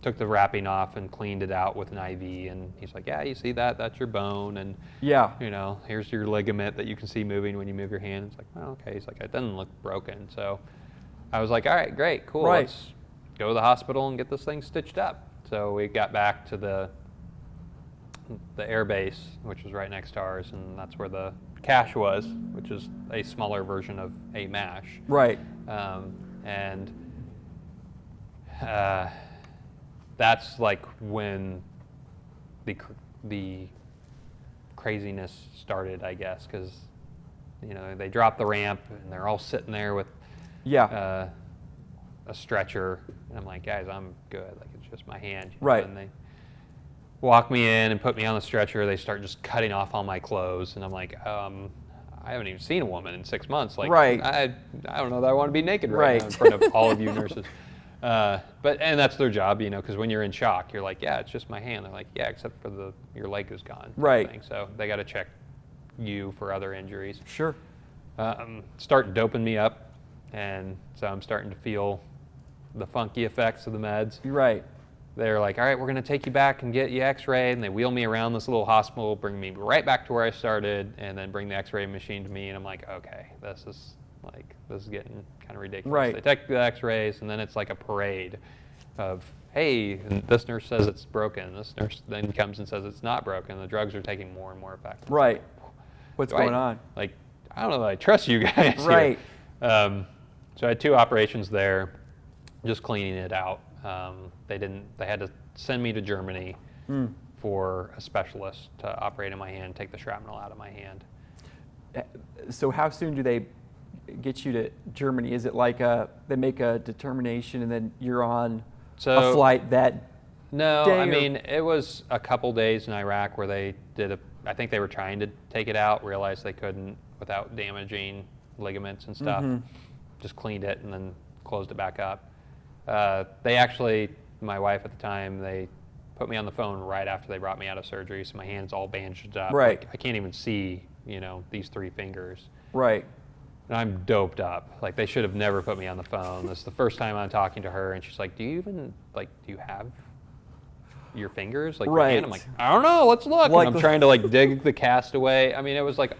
took the wrapping off and cleaned it out with an IV, and he's like, yeah, you see that? That's your bone, and you know, here's your ligament that you can see moving when you move your hand. It's like, well, okay. He's like, it doesn't look broken. So I was like, all right, great, cool. Let's go to the hospital and get this thing stitched up. So we got back to the air base, which was right next to ours, and that's where the cache was, which is a smaller version of a MASH. Right. And that's like when the craziness started, I guess, because you know they dropped the ramp and they're all sitting there with a stretcher, and I'm like, guys, I'm good. Like, it's just my hand. You know? And they walk me in and put me on the stretcher. They start just cutting off all my clothes, and I'm like, I haven't even seen a woman in 6 months. Like, I don't know that I want to be naked right now in front of all of you nurses. And that's their job, you know, because when you're in shock, you're like, yeah, it's just my hand. They're like, yeah, except for your leg is gone. Thing. So they got to check you for other injuries. Sure. Start doping me up And so I'm starting to feel the funky effects of the meds. Right. They're like, all right, we're going to take you back and get you x-rayed. And they wheel me around this little hospital, bring me right back to where I started, and then bring the x-ray machine to me. And I'm like, okay, this is getting kind of ridiculous. Right. They take the x-rays, and then it's like a parade of, hey, and this nurse says it's broken. This nurse then comes and says it's not broken. The drugs are taking more and more effect. Right. What's going on? Like, I don't know that I trust you guys. Right. Here. So I had 2 operations there, just cleaning it out. They had to send me to Germany for a specialist to operate in my hand, take the shrapnel out of my hand. So how soon do they get you to Germany? Is it like they make a determination and then you're on a flight that No, day? I mean, it was a couple days in Iraq where they did I think they were trying to take it out, realized they couldn't without damaging ligaments and stuff. Just cleaned it and then closed it back up. They actually, my wife at the time, they put me on the phone right after they brought me out of surgery, so my hand's all bandaged up. Right. Like, I can't even see, these 3 fingers. Right. And I'm doped up. Like, they should have never put me on the phone. This is the first time I'm talking to her, and she's like, do you have your fingers? Like, your Right. hand? I'm like, I don't know, let's look. Like, and I'm trying to, dig the cast away. I mean, it was like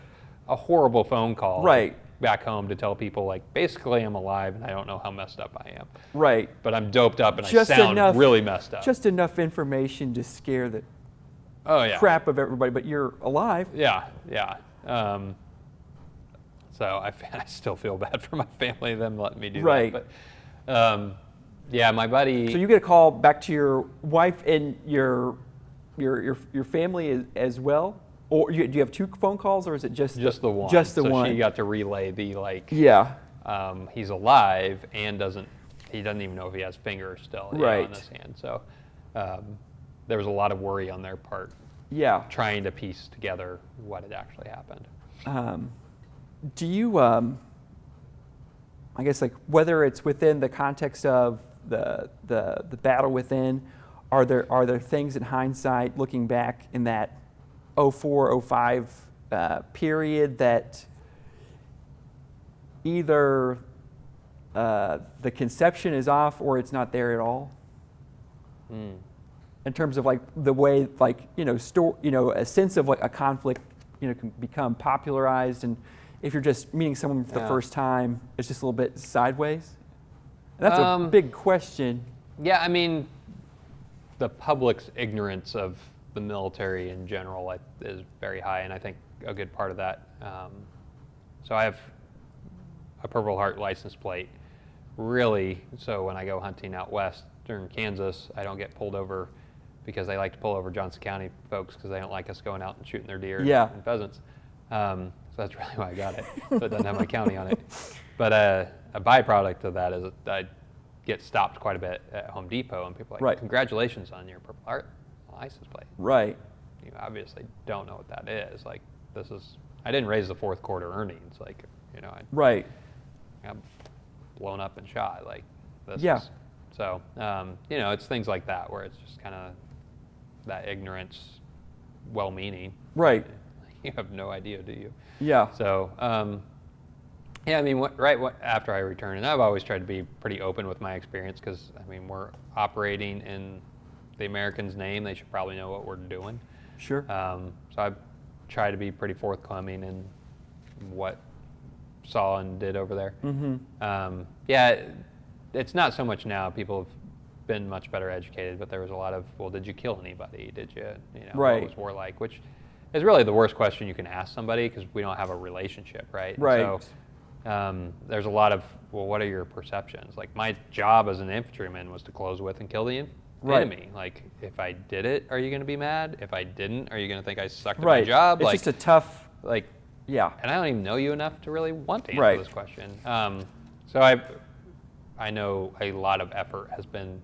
a horrible phone call. Right. Back home to tell people, basically I'm alive and I don't know how messed up I am. Right. But I'm doped up and Just I sound enough- really messed up. Just enough information to scare the Oh, yeah. crap of everybody, but you're alive. Yeah, yeah. So I still feel bad for my family, them letting me do Right. that. But yeah, my buddy. So you get a call back to your wife and your family as well? Or do you have 2 phone calls, or is it just the one? Just the one. So she got to relay the Yeah. he's alive and he doesn't even know if he has fingers still Right. on this hand. So there was a lot of worry on their part. Yeah. Trying to piece together what had actually happened. Do you, I guess, whether it's within the context of the battle within, are there things in hindsight, looking back in that 04, 05 period, that either the conception is off or it's not there at all? In terms of the way a sense of a conflict can become popularized, and if you're just meeting someone for the first time, it's just a little bit sideways. And that's a big question. Yeah, I mean, the public's ignorance of the military in general is very high, and I think a good part of that. So I have a Purple Heart license plate. Really, so when I go hunting out west during Kansas, I don't get pulled over because they like to pull over Johnson County folks because they don't like us going out and shooting their deer and pheasants. So that's really why I got it. So it doesn't have my county on it. But a byproduct of that is that I get stopped quite a bit at Home Depot, and people are like, congratulations on your Purple Heart license plate. Right. You obviously don't know what that is. I didn't raise the 4th quarter earnings. I got blown up and shot. So, it's things like that where it's just kind of that ignorance, well-meaning. Right. You have no idea, do you? Yeah. So, I mean, after I returned, and I've always tried to be pretty open with my experience because, I mean, we're operating in the Americans' name. They should probably know what we're doing. Sure. So I try to be pretty forthcoming in what saw and did over there. It's not so much now. People have been much better educated, but there was a lot of, well, did you kill anybody? Did you, what was war like? Which is really the worst question you can ask somebody because we don't have a relationship, right? Right. So there's a lot of, well, what are your perceptions? My job as an infantryman was to close with and kill the enemy. If I did it, are you going to be mad? If I didn't, are you going to think I sucked at my job? It's just a tough, yeah. And I don't even know you enough to really want to answer this question. So I know a lot of effort has been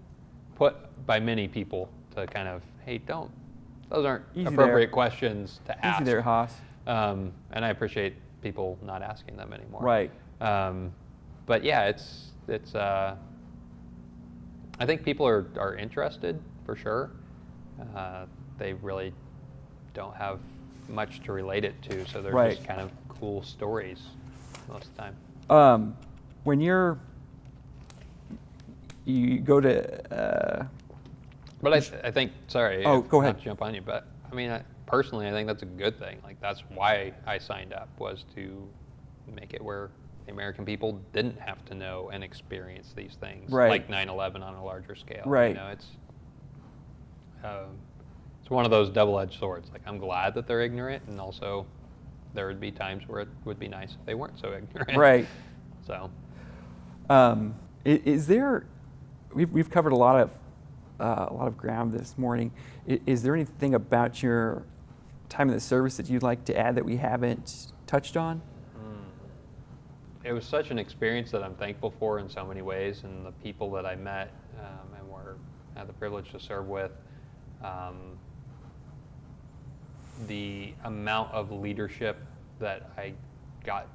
put by many people to kind of, hey, those aren't appropriate questions to ask. Easy there, Haas. And I appreciate people not asking them anymore. Right. But yeah, it's I think people are interested for sure. They really don't have much to relate it to, so they're just kind of cool stories most of the time. when you go to But I think, sorry, Oh, go ahead. not to jump on you, but I mean, personally, I think that's a good thing. Like, that's why I signed up, was to make it where the American people didn't have to know and experience these things, Right. like 9/11 on a larger scale. Right. You know, it's one of those double-edged swords. Like, I'm glad that they're ignorant, and also there would be times where it would be nice if they weren't so ignorant. Right. So, is there? We've covered a lot of ground this morning. Is there anything about your time in the service that you'd like to add that we haven't touched on? it was such an experience that I'm thankful for in so many ways, and the people that I met and had the privilege to serve with. The amount of leadership that I got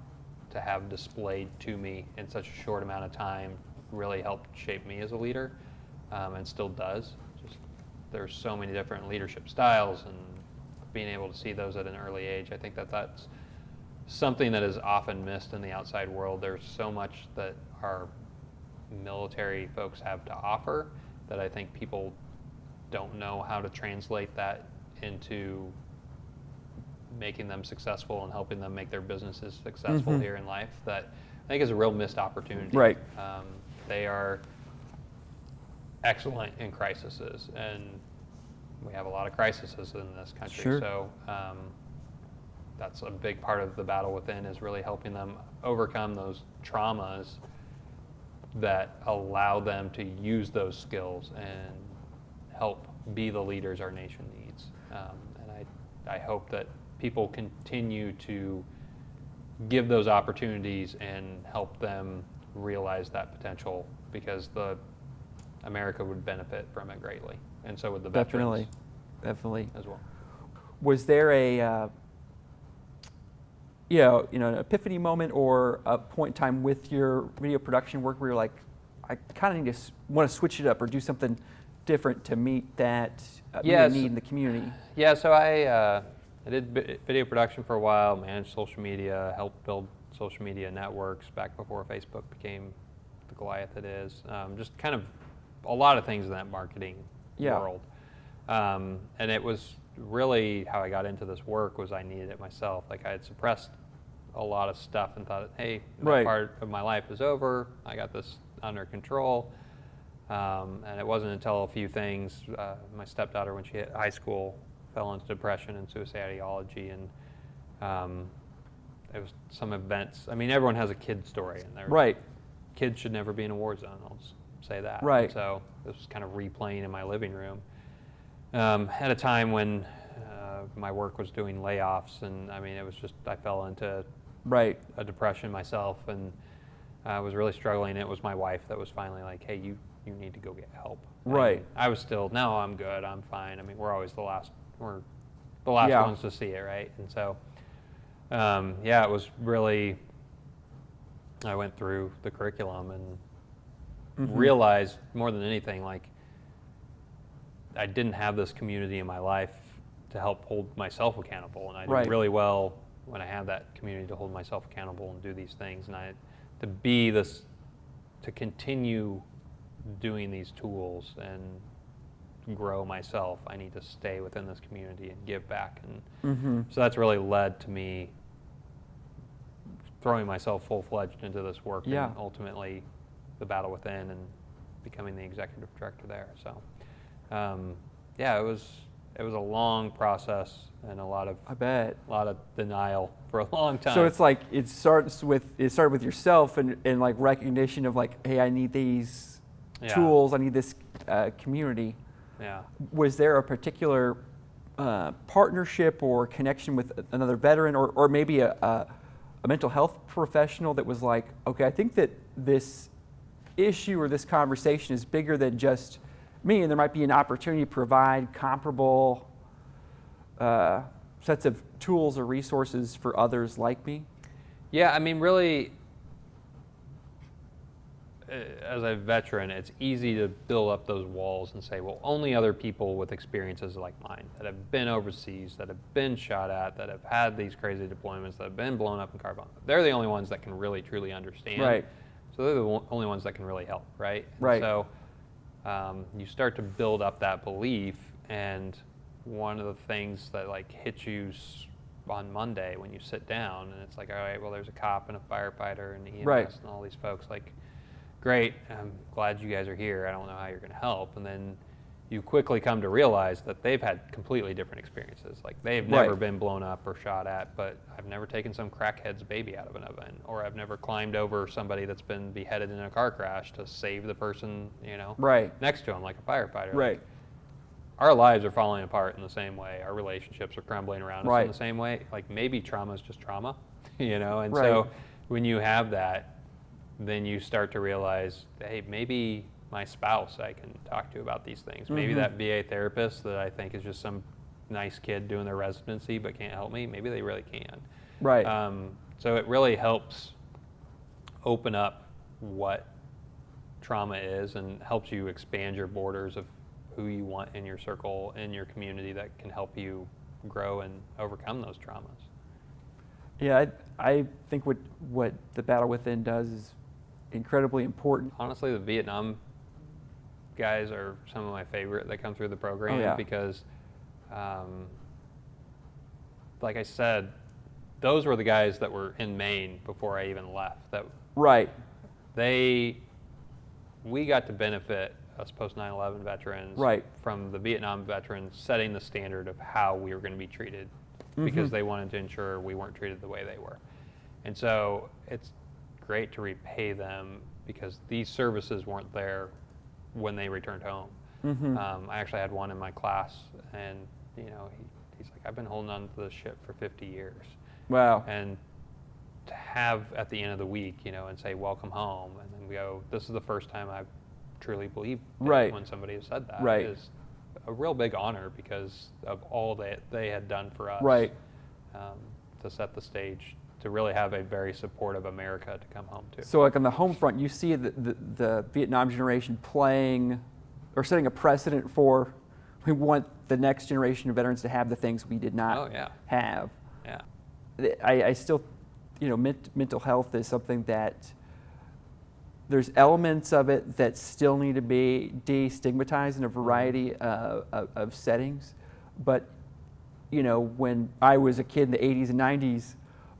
to have displayed to me in such a short amount of time really helped shape me as a leader, and still does. Just there's so many different leadership styles, and being able to see those at an early age, I think that's something that is often missed in the outside world. There's so much that our military folks have to offer that I think people don't know how to translate that into making them successful and helping them make their businesses successful here in life. That I think is a real missed opportunity. Right. They are excellent in crises, and we have a lot of crises in this country. Sure. So that's a big part of the battle within, is really helping them overcome those traumas that allow them to use those skills and help be the leaders our nation needs. And I hope that people continue to give those opportunities and help them realize that potential, because America would benefit from it greatly, and so would the veterans. Definitely as well. Was there a an epiphany moment or a point in time with your video production work where you're like, I kind of want to switch it up or do something different to meet that Yes. need in the community? Yeah, so I did video production for a while, managed social media, helped build social media networks back before Facebook became the Goliath it is. Just kind of a lot of things in that marketing world. And it was really how I got into this work was I needed it myself. Like, I had suppressed a lot of stuff and thought, hey, that part of my life is over. I got this under control. And it wasn't until a few things, my stepdaughter, when she hit high school, fell into depression and suicidology, and it was some events. I mean, everyone has a kid story, and kids should never be in a war zone, I'll just say that. Right. And so this was kind of replaying in my living room at a time when my work was doing layoffs, and I mean, it was just, I fell into a depression myself, and I was really struggling. It was my wife that was finally like, hey, you need to go get help. Right. And I was still, no, I'm good, I'm fine. I mean, we're always the last ones to see it, right? And so, it was really, I went through the curriculum and realized more than anything, like, I didn't have this community in my life to help hold myself accountable, and I did really well when I had that community to hold myself accountable and do these things, and to continue doing these tools and grow myself, I need to stay within this community and give back. And so that's really led to me throwing myself full-fledged into this work, and ultimately the battle within, and becoming the executive director there. So it was a long process and a lot of denial for a long time. So it's like it started with yourself and like recognition of like, hey, I need these tools, I need this community. Yeah. Was there a particular partnership or connection with another veteran, or maybe a mental health professional that was like, okay, I think that this issue or this conversation is bigger than just me, and there might be an opportunity to provide comparable sets of tools or resources for others like me? Yeah, I mean, really, as a veteran, it's easy to build up those walls and say, well, only other people with experiences like mine, that have been overseas, that have been shot at, that have had these crazy deployments, that have been blown up in car bombs, they're the only ones that can really, truly understand. Right. So they're the only ones that can really help, right? And Right. so you start to build up that belief, and one of the things that like hits you on Monday when you sit down, and it's like, all right, well, there's a cop and a firefighter and EMS Right. and all these folks. Like, great, I'm glad you guys are here. I don't know how you're going to help. And then you quickly come to realize that they've had completely different experiences. Like, they've never Right. been blown up or shot at, but I've never taken some crackhead's baby out of an oven, or I've never climbed over somebody that's been beheaded in a car crash to save the person, Right. next to him, like a firefighter. Right. Like, our lives are falling apart in the same way. Our relationships are crumbling around us Right. in the same way. Like, maybe trauma is just trauma, And Right. so when you have that, then you start to realize, hey, maybe my spouse I can talk to about these things. Maybe Mm-hmm. that VA therapist that I think is just some nice kid doing their residency but can't help me, maybe they really can. Right. So it really helps open up what trauma is and helps you expand your borders of who you want in your circle, in your community, that can help you grow and overcome those traumas. Yeah, I think what the Battle Within does is incredibly important. Honestly, the Vietnam guys are some of my favorite that come through the program. Oh, yeah. Because, like I said, those were the guys that were in Maine before I even left. That Right. we got to benefit, us post 9/11 veterans, Right. from the Vietnam veterans setting the standard of how we were going to be treated, Mm-hmm. because they wanted to ensure we weren't treated the way they were. And so it's great to repay them, because these services weren't there when they returned home. Mm-hmm. I actually had one in my class, and he's like, I've been holding on to this ship for 50 years. Wow. And to have at the end of the week, and say, welcome home, and then we go, this is the first time I've truly believed it Right. when somebody has said that. Right. Is a real big honor, because of all that they had done for us. Right. To set the stage, to really have a very supportive America to come home to. So, like on the home front, you see the Vietnam generation playing or setting a precedent for, we want the next generation of veterans to have the things we did not Oh, yeah. have. Yeah. I still, mental health is something that there's elements of it that still need to be destigmatized in a variety of settings. But, when I was a kid in the 80s and 90s,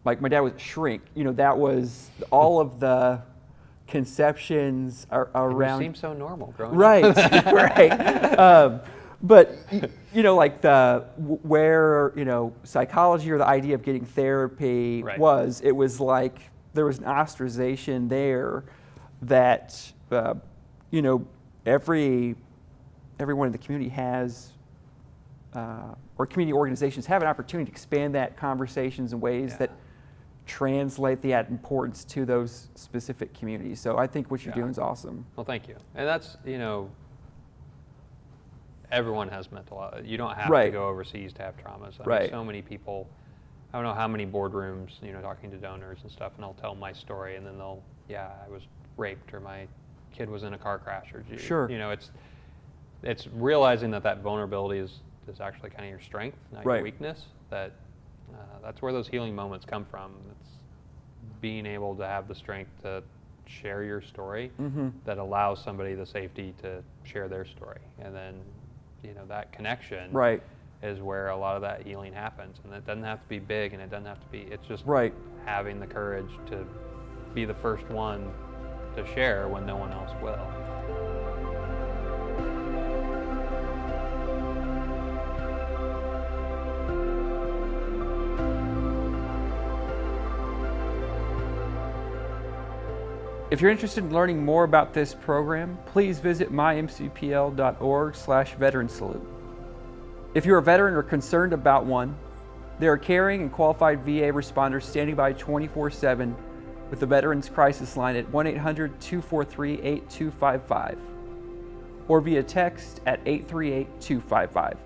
like my dad was a shrink, that was all of the conceptions around. It seems so normal growing up. Right, right. But like where psychology or the idea of getting therapy Right. it was like there was an ostracization there that everyone in the community has, or community organizations have an opportunity to expand that conversations in ways Yeah. that translate that importance to those specific communities. So I think what you're Yeah. doing is awesome. Well, thank you. And that's, everyone has mental health. You don't have to Right. go overseas to have traumas. I mean, Right. so many people, I don't know how many boardrooms, talking to donors and stuff, and I'll tell my story, and then I was raped, or my kid was in a car crash, or Sure. It's realizing that vulnerability is actually kind of your strength, not Right. your weakness. That's where those healing moments come from. It's being able to have the strength to share your story Mm-hmm. that allows somebody the safety to share their story, and then that connection Right. is where a lot of that healing happens. And it doesn't have to be big, and it doesn't have to be, it's just Right. having the courage to be the first one to share when no one else will. If you're interested in learning more about this program, please visit mymcpl.org/veteran salute. If you're a veteran or concerned about one, there are caring and qualified VA responders standing by 24/7 with the Veterans Crisis Line at 1-800-243-8255 or via text at 838-255.